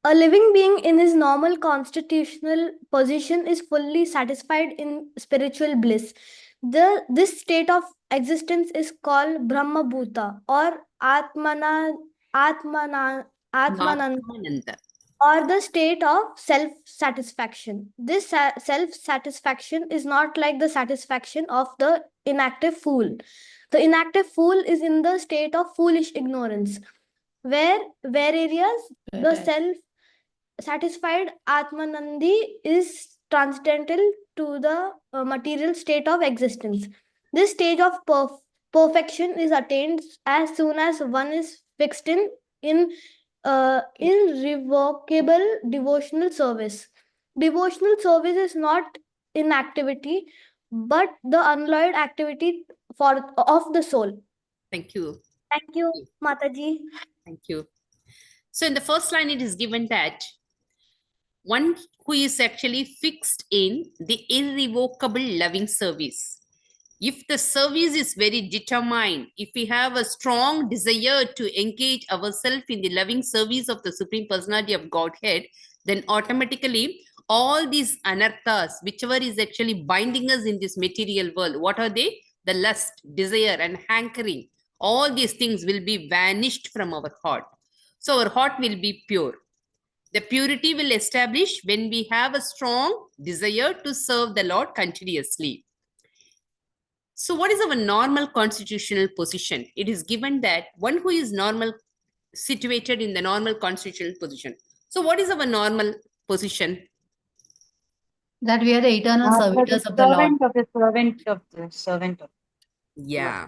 A living being in his normal constitutional position is fully satisfied in spiritual bliss. This state of existence is called Brahma Bhuta or Atmananda, or the state of self-satisfaction. This self-satisfaction is not like the satisfaction of the inactive fool. The inactive fool is in the state of foolish ignorance, where areas the self-satisfied Atmanandi is transcendental to the material state of existence. This stage of perfection is attained as soon as one is fixed in irrevocable devotional service. Devotional service is not inactivity, but the unalloyed activity of the soul. Thank you. Thank you, Mataji. Thank you. So in the first line, it is given that one who is actually fixed in the irrevocable loving service. If the service is very determined, if we have a strong desire to engage ourselves in the loving service of the Supreme Personality of Godhead, then automatically all these anarthas, whichever is actually binding us in this material world, what are they? The lust, desire, and hankering. All these things will be vanished from our heart. So our heart will be pure. The purity will establish when we have a strong desire to serve the Lord continuously. So what is our normal constitutional position? It is given that one who is situated in the normal constitutional position. So what is our normal position? That we are the eternal servitors of the Lord. Servant of. Yeah.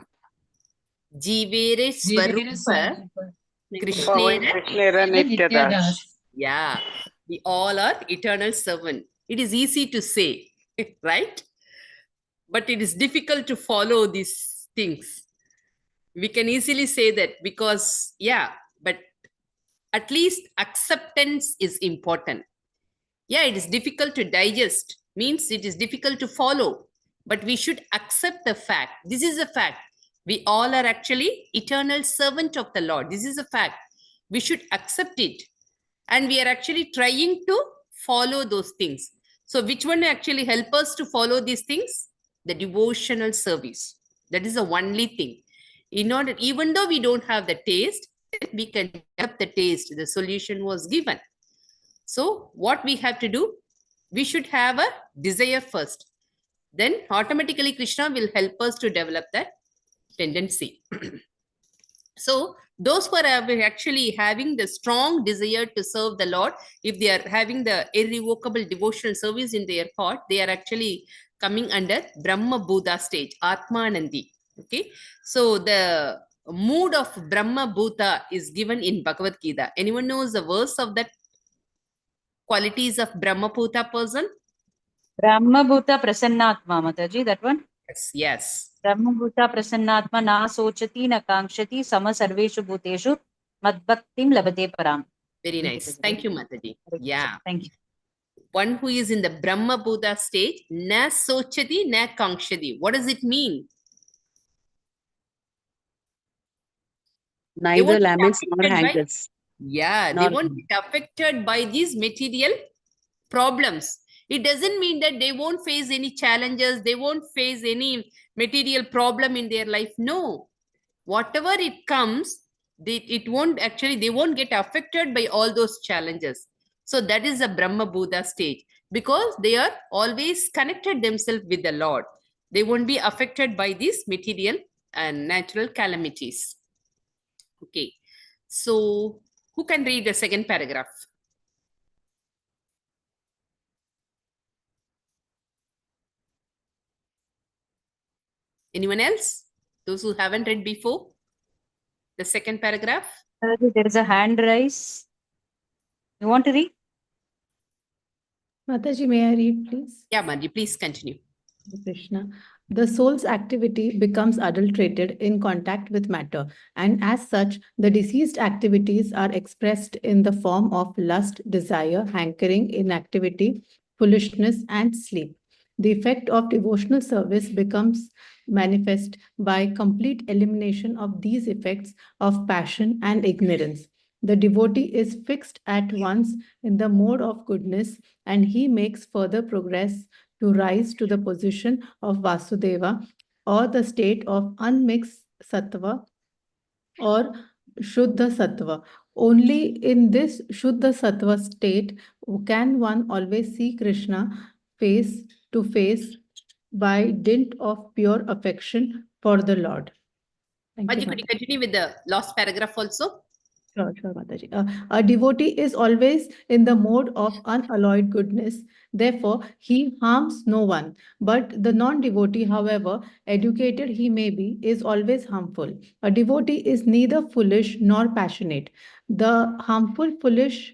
Jivere Swarupa Krishnera Nityadas. Yeah. We all are eternal servant. It is easy to say, right? But it is difficult to follow these things. We can easily say that because, yeah, but at least acceptance is important. Yeah, it is difficult to digest, means it is difficult to follow, but we should accept the fact. This is a fact. We all are actually eternal servant of the Lord. This is a fact. We should accept it. And we are actually trying to follow those things. So which one actually help us to follow these things? The devotional service. That is the only thing. In order, even though we don't have the taste, we can develop the taste. The solution was given. So what we have to do? We should have a desire first. Then automatically Krishna will help us to develop that tendency. So Those who are actually having the strong desire to serve the Lord, if they are having the irrevocable devotional service in their heart, they are actually coming under Brahma Bhuta stage, Atmanandi. Okay, so the mood of Brahma Bhuta is given in Bhagavad Gita. Anyone knows the verse of that qualities of Brahma Bhuta person? Brahma Bhuta Prasannatma, Mataji, that one? Yes, yes. Brahma Bhuta Prasannatma na sochati na kankshati sama sarveshu bhuteshu madbhaktim labate param. Very nice. Thank you, Mataji. Yeah. Thank you. One who is in the Brahma Bhuta stage, na sochati na kankshati. What does it mean? They Neither won't get laments nor affected by, hankers. yeah, they won't get affected by these material problems. It doesn't mean that they won't face any challenges, they won't face any material problem in their life. No, whatever it comes, they won't get affected by all those challenges. So that is a Brahma Buddha stage, because they are always connected themselves with the Lord. They won't be affected by these material and natural calamities. Okay, so who can read the second paragraph? Anyone else? Those who haven't read before? The second paragraph? There is a hand raise. You want to read? Mataji, may I read, please? Yeah, Marji, please continue. Krishna. The soul's activity becomes adulterated in contact with matter, and as such, the deceased activities are expressed in the form of lust, desire, hankering, inactivity, foolishness, and sleep. The effect of devotional service becomes manifest by complete elimination of these effects of passion and ignorance. The devotee is fixed at once in the mode of goodness, and he makes further progress to rise to the position of Vasudeva, or the state of unmixed sattva or Shuddha Sattva. Only in this Shuddha Sattva state can one always see Krishna face to face by dint of pure affection for the Lord. Thank Marji, you, could you continue with the last paragraph also? Sure, Mataji. A devotee is always in the mode of unalloyed goodness. Therefore, he harms no one. But the non-devotee, however educated he may be, is always harmful. A devotee is neither foolish nor passionate. The harmful, foolish,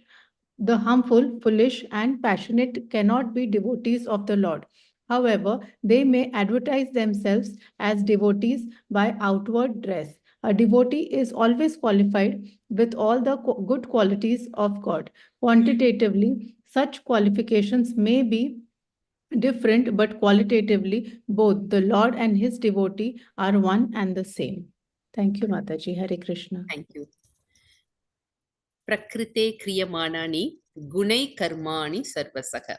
and passionate cannot be devotees of the Lord. However, they may advertise themselves as devotees by outward dress. A devotee is always qualified with all the good qualities of God. Quantitatively, such qualifications may be different, but qualitatively, both the Lord and his devotee are one and the same. Thank you, Mataji. Hare Krishna. Thank you. Prakrite kriyamanani gunai karmani sarvasaka.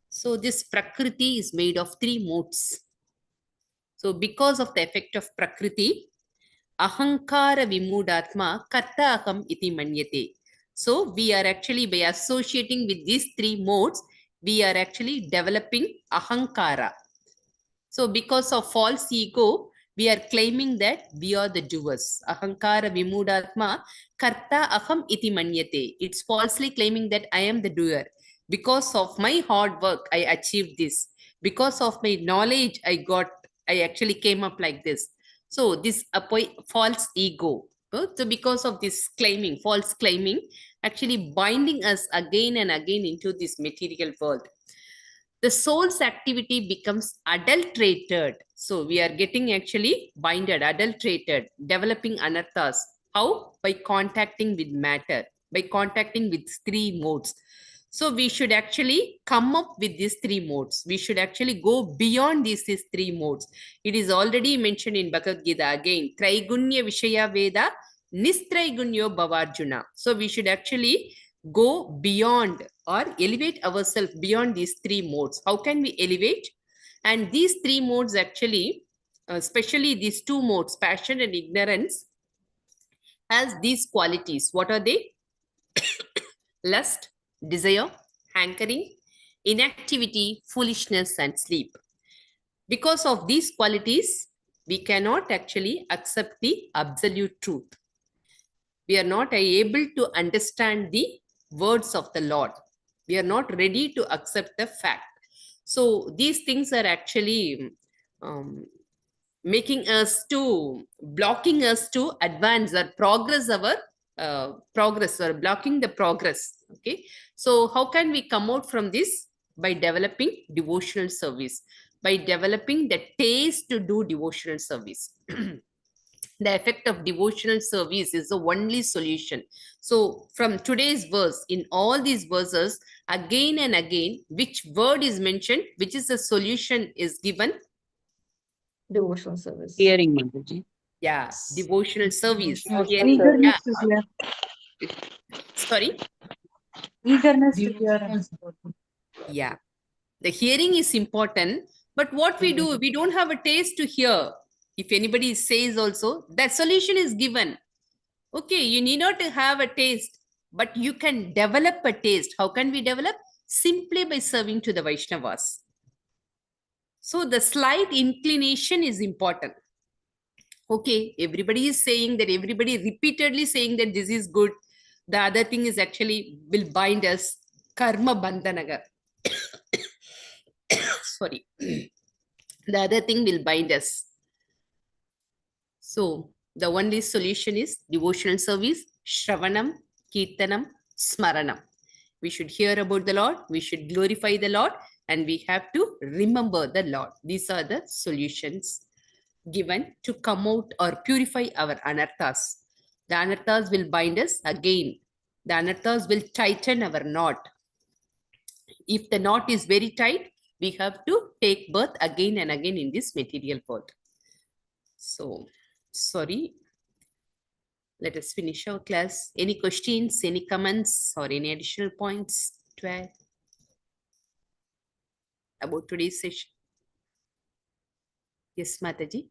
So this Prakriti is made of three modes. So because of the effect of Prakriti, ahankara vimudatma karta aham iti manyate. So we are actually, by associating with these three modes, we are actually developing ahankara. So because of false ego, we are claiming that we are the doers. Ahankara vimudatma karta aham iti manyate. It's falsely claiming that I am the doer. Because of my hard work, I achieved this. Because of my knowledge, I actually came up like this. So this false ego. So because of this claiming, false claiming, actually binding us again and again into this material world. The soul's activity becomes adulterated. So we are getting actually binded, adulterated, developing anarthas. How? By contacting with matter, by contacting with three modes. So we should actually come up with these three modes. We should actually go beyond these three modes. It is already mentioned in Bhagavad Gita again. Traigunya Vishaya Veda, Nistraigunyo Bhavarjuna. So we should actually go beyond or elevate ourselves beyond these three modes. How can we elevate? And these three modes actually, especially these two modes, passion and ignorance, has these qualities. What are they? Lust, desire, hankering, inactivity, foolishness, and sleep. Because of these qualities, we cannot actually accept the absolute truth. We are not able to understand the words of the Lord. We are not ready to accept the fact. So these things are actually blocking us to advance or progress our progress, or blocking the progress. Okay, so how can we come out from this? By developing devotional service, by developing the taste to do devotional service. The effect of devotional service is the only solution. So from today's verse, in all these verses, again and again, which word is mentioned, which is the solution is given? Devotional service. Hearing, Mataji. Yeah, devotional service. Devotional Hearing. service. Yeah. Eagerness to hear. Sorry? Eagerness to hear. Yeah. The hearing is important, but what we do, we don't have a taste to hear. If anybody says also, that solution is given. Okay, you need not to have a taste, but you can develop a taste. How can we develop? Simply by serving to the Vaishnavas. So the slight inclination is important. Okay, everybody is saying that, everybody repeatedly saying that this is good. The other thing is actually will bind us. Karma bandhanaga. Sorry. The other thing will bind us. So the only solution is devotional service, Shravanam, Kirtanam, Smaranam. We should hear about the Lord, we should glorify the Lord, and we have to remember the Lord. These are the solutions given to come out or purify our anarthas. The anarthas will bind us again. The anarthas will tighten our knot. If the knot is very tight, we have to take birth again and again in this material world. So, sorry. Let us finish our class. Any questions, any comments, or any additional points to add about today's session? Yes, Mataji.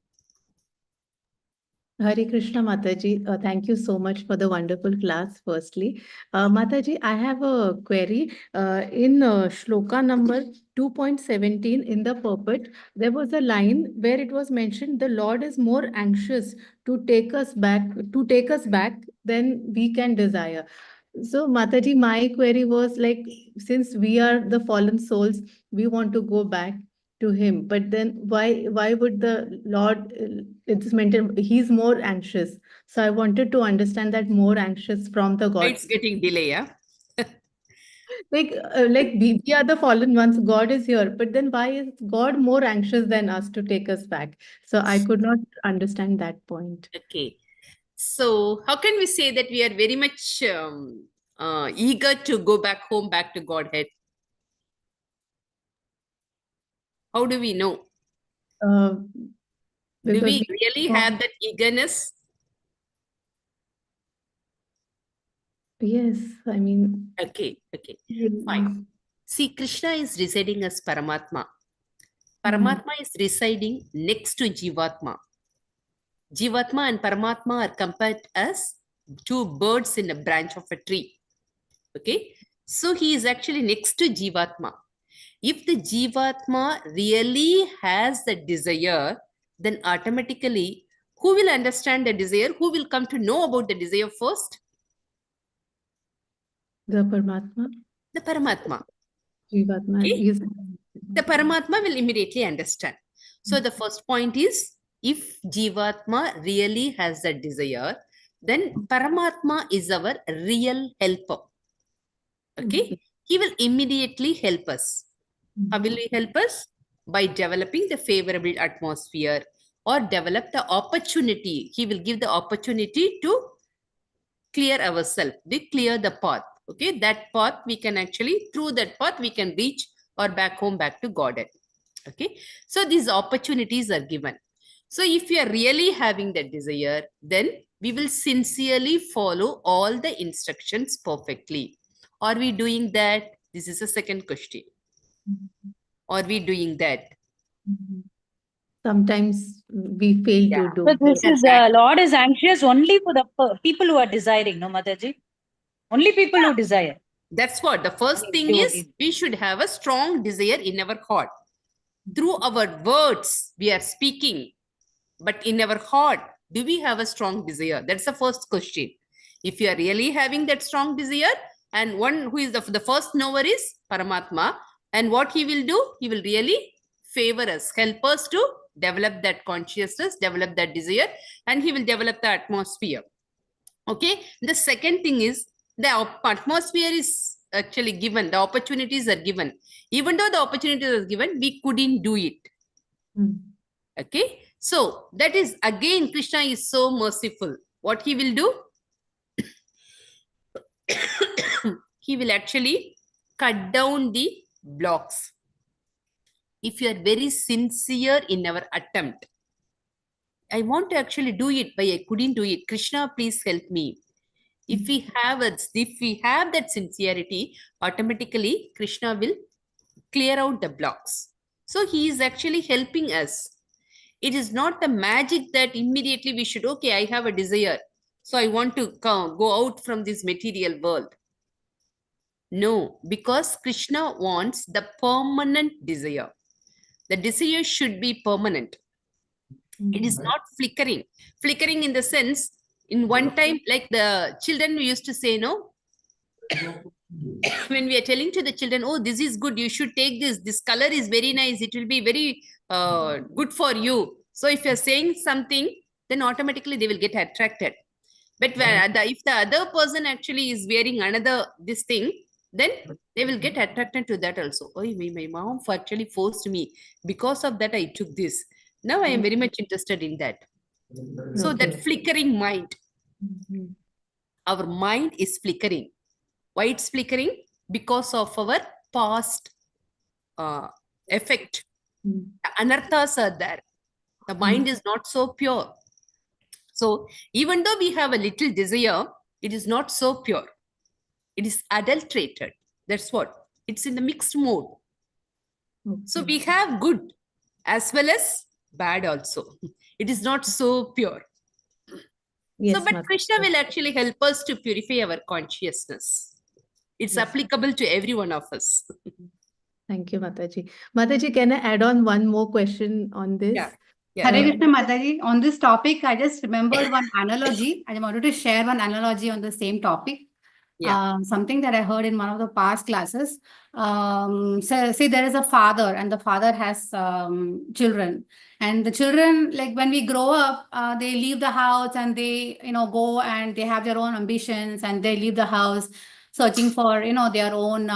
Hare Krishna, Mataji. Thank you so much for the wonderful class, firstly. Mataji, I have a query. In shloka number 2.17 in the purport, there was a line where it was mentioned, the Lord is more anxious to take us back than we can desire. So, Mataji, my query was like, since we are the fallen souls, we want to go back to him, but then why would the Lord, it's mentioned he's more anxious? So I wanted to understand that more anxious from the God. It's getting delay, yeah. Like we are the fallen ones, God is here, but then why is God more anxious than us to take us back? So I could not understand that point. Okay, so how can we say that we are very much eager to go back home, back to Godhead? How do we know? Do we really have that eagerness? Yes, I mean. Okay, fine. See, Krishna is residing as Paramatma. Paramatma is residing next to Jivatma. Jivatma and Paramatma are compared as two birds in a branch of a tree. Okay, so he is actually next to Jivatma. If the Jivatma really has the desire, then automatically, who will understand the desire? Who will come to know about the desire first? The Paramatma. The Paramatma. Jivatma is. The Paramatma will immediately understand. So the first point is, if Jivatma really has that desire, then Paramatma is our real helper. Okay? He will immediately help us. How will he help us? By developing the favorable atmosphere or develop the opportunity. He will give the opportunity to clear ourselves, clear the path. Okay, that path we can actually, through that path we can reach or back home, back to Godhead. Okay, so these opportunities are given. So if we are really having that desire, then we will sincerely follow all the instructions perfectly. Are we doing that? This is the second question. Are we doing that? Sometimes we fail to do. So this is Lord is anxious only for the people who are desiring, no, Mataji? Only people who desire. That's what the first thing is. We should have a strong desire in our heart. Through our words, we are speaking, but in our heart, do we have a strong desire? That's the first question. If you are really having that strong desire, and one who is the first knower is Paramatma, and what he will do, he will really favor us, help us to develop that consciousness, develop that desire, and he will develop the atmosphere. Okay. The second thing is the atmosphere is actually given, the opportunities are given. Even though the opportunities are given, we couldn't do it. Okay. So that is, again, Krishna is so merciful. What he will do? He will actually cut down the blocks. If you are very sincere in our attempt, I want to actually do it, but I couldn't do it. Krishna, please help me. If we have that sincerity, automatically Krishna will clear out the blocks. So he is actually helping us. It is not the magic that immediately we should, okay, I have a desire, so I want to go out from this material world. No, because Krishna wants the permanent desire. The desire should be permanent. It is not flickering. Flickering in the sense, in one time, like the children we used to say, no, when we are telling to the children, oh, this is good, you should take this color is very nice, it will be very good for you. So if you're saying something, then automatically they will get attracted. But if the other person actually is wearing another this thing, then they will get attracted to that also. Oh, my mom actually forced me. Because of that, I took this. Now I am very much interested in that. So that flickering mind, our mind is flickering. Why it's flickering? Because of our past effect. The anarthas are there. The mind is not so pure. So even though we have a little desire, it is not so pure. It is adulterated. That's what. It's in the mixed mode. So we have good as well as bad also. It is not so pure. Yes, so, but Krishna will actually help us to purify our consciousness. It's applicable to every one of us. Thank you, Mataji. Mataji, can I add on one more question on this? Yeah. Hare Krishna Mataji, on this topic, I just remembered one analogy. I wanted to share one analogy on the same topic. Something that I heard in one of the past classes. Say there is a father and the father has children, and the children, like when we grow up, they leave the house and they go and they have their own ambitions and they leave the house searching for their own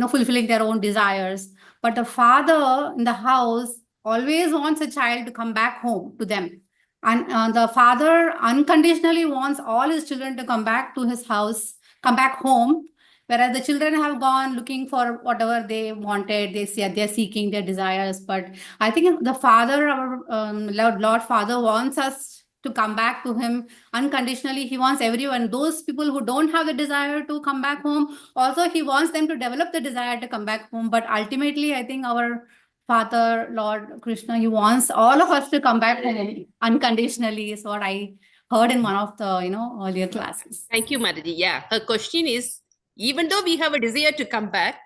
fulfilling their own desires. But the father in the house always wants a child to come back home to them, and the father unconditionally wants all his children to come back to his house, come back home, whereas the children have gone looking for whatever they wanted. They're seeking their desires. But I think the Father, our Lord Father, wants us to come back to him unconditionally. He wants everyone, those people who don't have the desire to come back home, also he wants them to develop the desire to come back home. But ultimately, I think our Father, Lord Krishna, he wants all of us to come back home unconditionally, is what I heard in one of the earlier classes. Thank you, Mataji. Yeah, her question is, even though we have a desire to come back,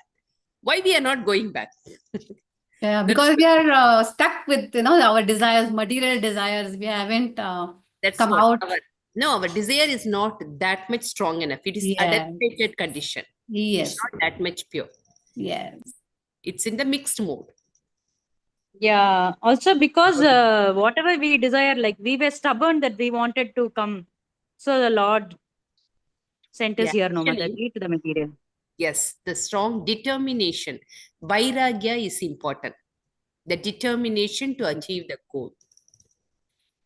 why we are not going back? Yeah, because we are stuck with our desires, material desires. We haven't come out. Our desire is not that much strong enough. It is adapted condition. Yes. It's not that much pure. Yes. It's in the mixed mode. Yeah, also because whatever we desire, like we were stubborn that we wanted to come. So the Lord sent us here, no matter to the material. Yes, the strong determination. Vairagya is important. The determination to achieve the goal.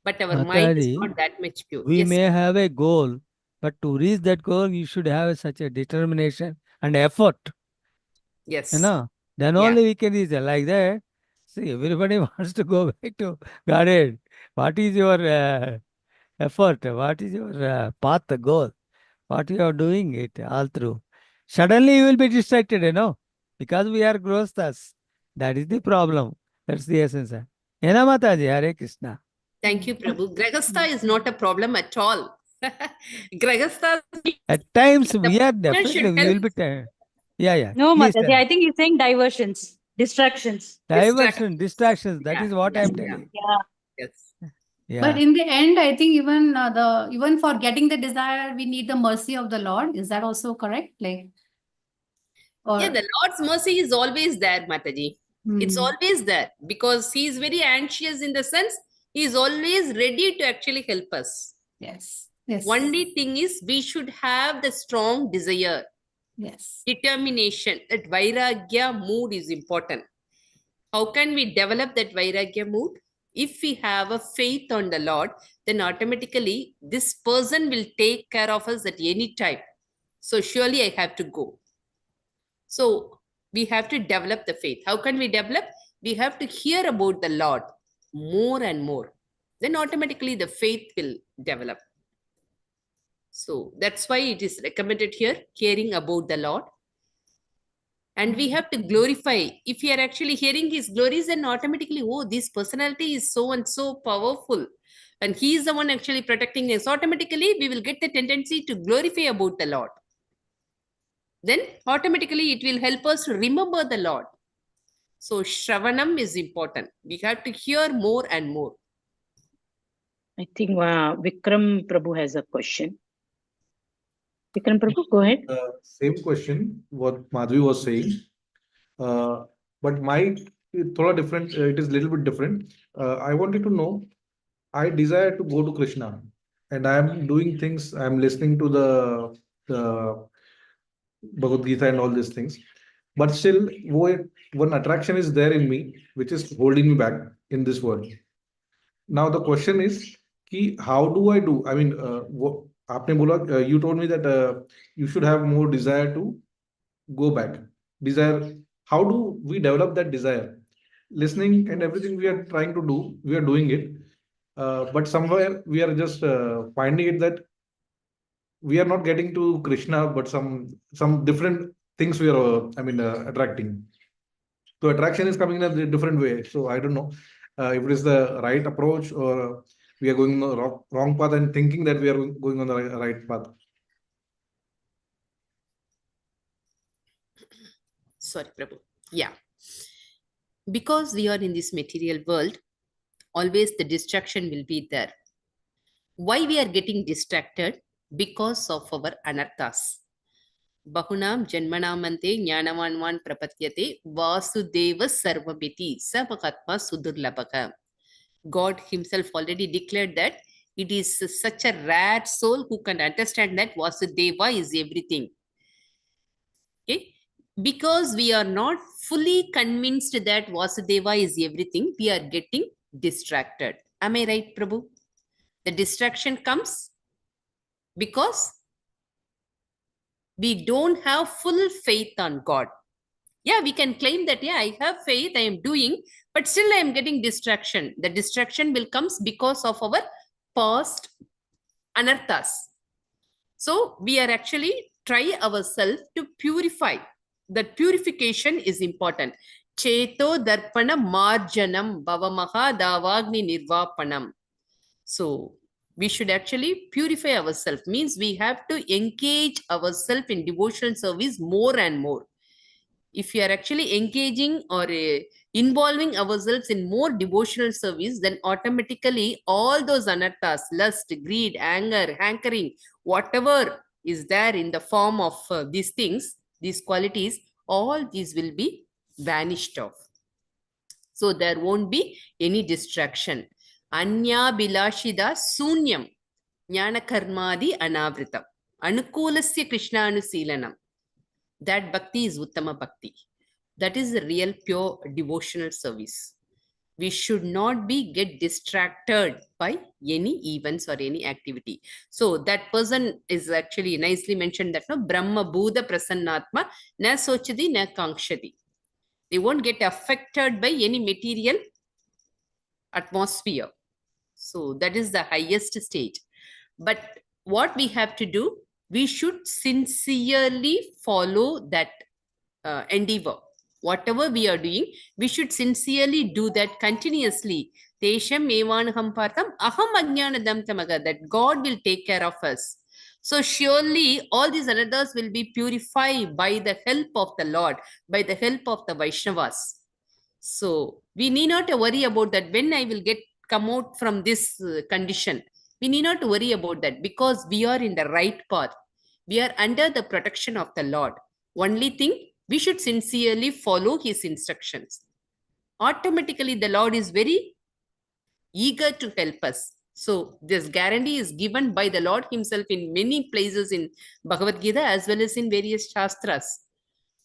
But our mind is not that much pure. We may have a goal, but to reach that goal, you should have such a determination and effort. Yes. Then only we can reach it. Like that. See, everybody wants to go back to Godhead. What is your effort? What is your path, goal? What you are doing it all through? Suddenly you will be distracted, because we are grosthas. That is the problem. That's the essence. Mataji, Hare Krishna. Thank you, Prabhu. Grahastha is not a problem at all. Grahastha. At times we are definitely, we will be tired. Yeah. No, Mataji, I think he's saying diversions, distractions. Distractions. That is what I am telling. Yeah. Yes. But Yeah. in the end, I think even for getting the desire, we need the mercy of the Lord. Is that also correct? Like, Yeah, or the Lord's mercy is always there, Mataji. It's always there because He is very anxious in the sense He is always ready to actually help us. Yes. Yes. Only thing is we should have the strong desire, Yes. determination. That vairagya mood is important. How can we develop that vairagya mood? If we have a faith on the Lord, then automatically this person will take care of us at any time. So surely I have to go. So we have to develop the faith. How can we develop? We have to hear about the Lord more and more. Then automatically the faith will develop. So that's why it is recommended here, caring about the Lord. And we have to glorify. If we are actually hearing His glories, then automatically, oh, this personality is so and so powerful. And He is the one actually protecting us. Automatically, we will get the tendency to glorify about the Lord. Then automatically it will help us to remember the Lord. So Shravanam is important. We have to hear more and more. I think Vikram Prabhu has a question. Vikram Prabhu, go ahead. Same question, what Madhvi was saying. But my thoda different, it is little bit different. I wanted to know, I desire to go to Krishna and I am doing things, I am listening to the Bhagavad Gita and all these things. But still, one attraction is there in me, which is holding me back in this world. Now the question is, how do I do? I mean, आपने बोला, you told me that you should have more desire to go back. Desire. How do we develop that desire? Listening and everything we are trying to do, we are doing it, but somewhere we are just finding it that we are not getting to Krishna, but some different things we are, attracting. So attraction is coming in a different way. So I don't know if it is the right approach or we are going on the wrong path and thinking that we are going on the right path. Sorry, Prabhu. Yeah. Because we are in this material world, always the distraction will be there. Why we are getting distracted? Because of our anarthas. Bahunam janmanamante jnanavanvan prapatyate vasudeva sarvamiti samahatma sudurlabhaka. God Himself already declared that it is such a rare soul who can understand that Vasudeva is everything. Okay? Because we are not fully convinced that Vasudeva is everything, we are getting distracted. Am I right, Prabhu? The distraction comes because we don't have full faith on God. Yeah, we can claim that, yeah, I have faith, I am doing, but still I am getting distraction. The distraction will come because of our past anarthas. So we are actually try ourselves to purify. That purification is important. Cheto darpana marjanam bhavamaha davagni nirvapanam. So we should actually purify ourselves. Means we have to engage ourselves in devotional service more and more. If we are actually engaging or involving ourselves in more devotional service, then automatically all those anarthas, lust, greed, anger, hankering, whatever is there in the form of these things, these qualities, all these will be vanished off. So there won't be any distraction. Anya bilashida sunyam jnana karmadi anavritam anukulasya krishna anusilanam. That bhakti is Uttama Bhakti. That is the real pure devotional service. We should not be get distracted by any events or any activity. So that person is actually nicely mentioned that no Brahma Buddha Prasannatma na sochadi na kankshati. They won't get affected by any material atmosphere. So that is the highest stage. But what we have to do, we should sincerely follow that endeavor. Whatever we are doing, we should sincerely do that continuously. Tesham evanaham partam aham ajnanadam tamaga, that God will take care of us. So surely all these others will be purified by the help of the Lord, by the help of the Vaishnavas. So we need not worry about that when I will get come out from this condition, we need not worry about that because we are in the right path. We are under the protection of the Lord. Only thing, we should sincerely follow his instructions. Automatically, the Lord is very eager to help us. So this guarantee is given by the Lord himself in many places in Bhagavad Gita as well as in various Shastras.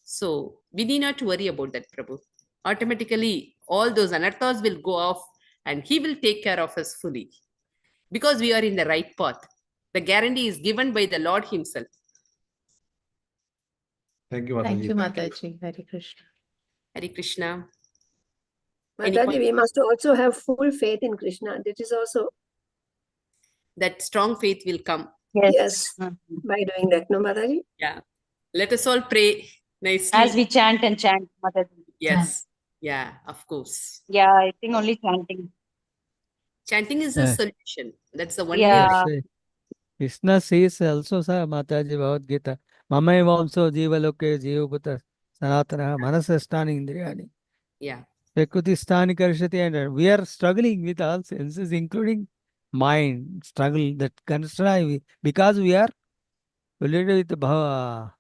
So we need not worry about that, Prabhu. Automatically, all those anarthas will go off and he will take care of us fully because we are in the right path. The guarantee is given by the Lord himself. Thank you, Mataji. Thank you, Mataji. Hare Krishna. Hare Krishna. Any Mataji, point? we must also have full faith in Krishna. That is also. That strong faith will come. Yes, by doing that, no, Mataji? Yeah. Let us all pray nicely. As we chant and chant, Mataji. Yes. Yeah, of course. Yeah, I think only chanting. Chanting is a solution. That's the only Yeah. Krishna says also, sir, Mataji Bhagavad Gita, Mamai Vamso Jivaloke Jivaputa Sanatana Manasastani Indriyani. Yeah. Prakriti Stani Karishati, and we are struggling with all senses, including mind, struggle that constraint because we are related with the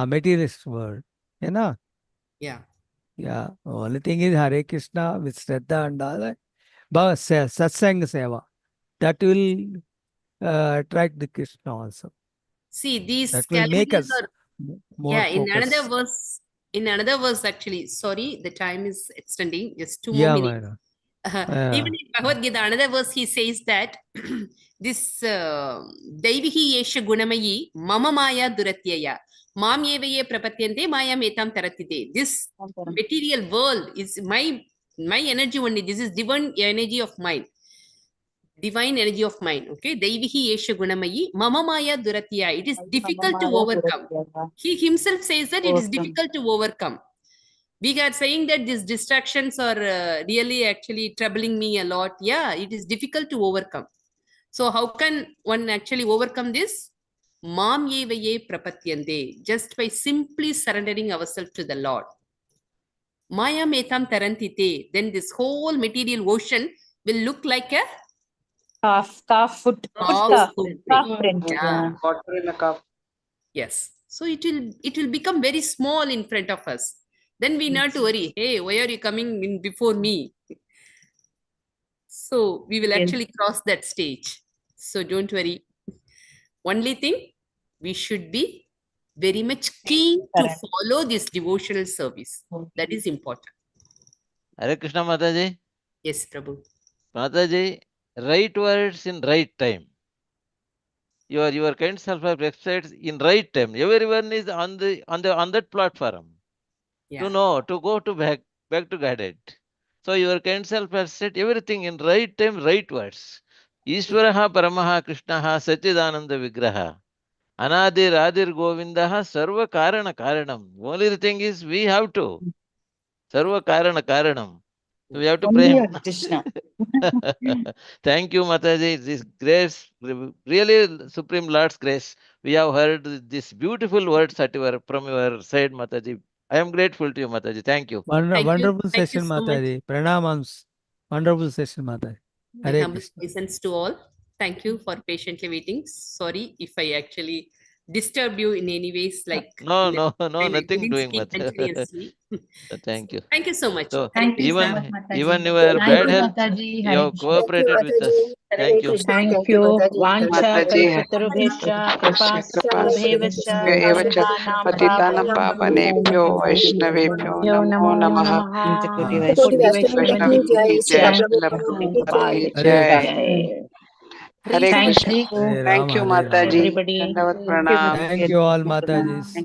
materialist world. You know? Yeah. Yeah. Only thing is Hare Krishna with Shraddha and all that. But Satsang Seva, that will attract the Krishna also. See, these That will make calendars us are more focused. In another verse, actually, sorry, the time is extending. Just 2 more minutes. Even in Bhagavad Gita, another verse, he says that this Daivihi Yesha Gunamayi Mama Maya Duratyaya Mam Yevaye Prapatyante Maya Metam Taratite. This material world is my energy only. This is divine energy of mine. Divine energy of mind. Okay. Daivihi Yesha Gunamayi Mama Maya Duratya. It is difficult to overcome. He himself says that it is difficult to overcome. We are saying that these distractions are really actually troubling me a lot. Yeah, it is difficult to overcome. So how can one actually overcome this? Mam yevaye prapatyante. Just by simply surrendering ourselves to the Lord. Maya metam tarantite. Then this whole material ocean will look like a calf foot. Calf print. Yeah. Water in a cup. Yes. So it will become very small in front of us. Then we not to worry. Hey, why are you coming in before me? So we will actually cross that stage. So don't worry. Only thing, we should be very much keen to follow this devotional service. That is important. Hare Krishna Mataji. Yes, Prabhu. Mataji, right words in right time. Your kind self websites in right time. Everyone is on that platform. Yeah. To know, to go to back to guided. So your kind self has said everything in right time, right words. Ishvaraha Paramaha Krishnaha Satchidananda Vigraha. Anadir Adir Govindaha Sarva Karana Karanam. Only thing is we have to. Sarva Karana Karanam. So we have to pray. Krishna. Thank you, Mataji. This grace, really Supreme Lord's grace. We have heard this beautiful words from your side, Mataji. I am grateful to you, Mataji. Thank you. Wonderful session, Mataji. Pranamams. Wonderful session, Mataji. My humble obeisance to all. Thank you for patiently waiting. Sorry if I actually disturbed you in any ways. Like no, nothing doing, Mataji. Thank you. Thank you so much. So Thank you even so much, Mataji. even your bad health, Mataji. you have cooperated with us. Thank you. Thank you. Vancha kalpatarubhesha kripa sindhubhevascha patitanam Patitanam Vaishnavebhyo Namo Namaha. Koti Vaishnava ki jai, Srila Prabhupada ki jai. Hare Krishna. Hare Thank you, Rama, Hare Rama. Mataji. Everybody. Dandavat pranam. Thank you all, Matajis.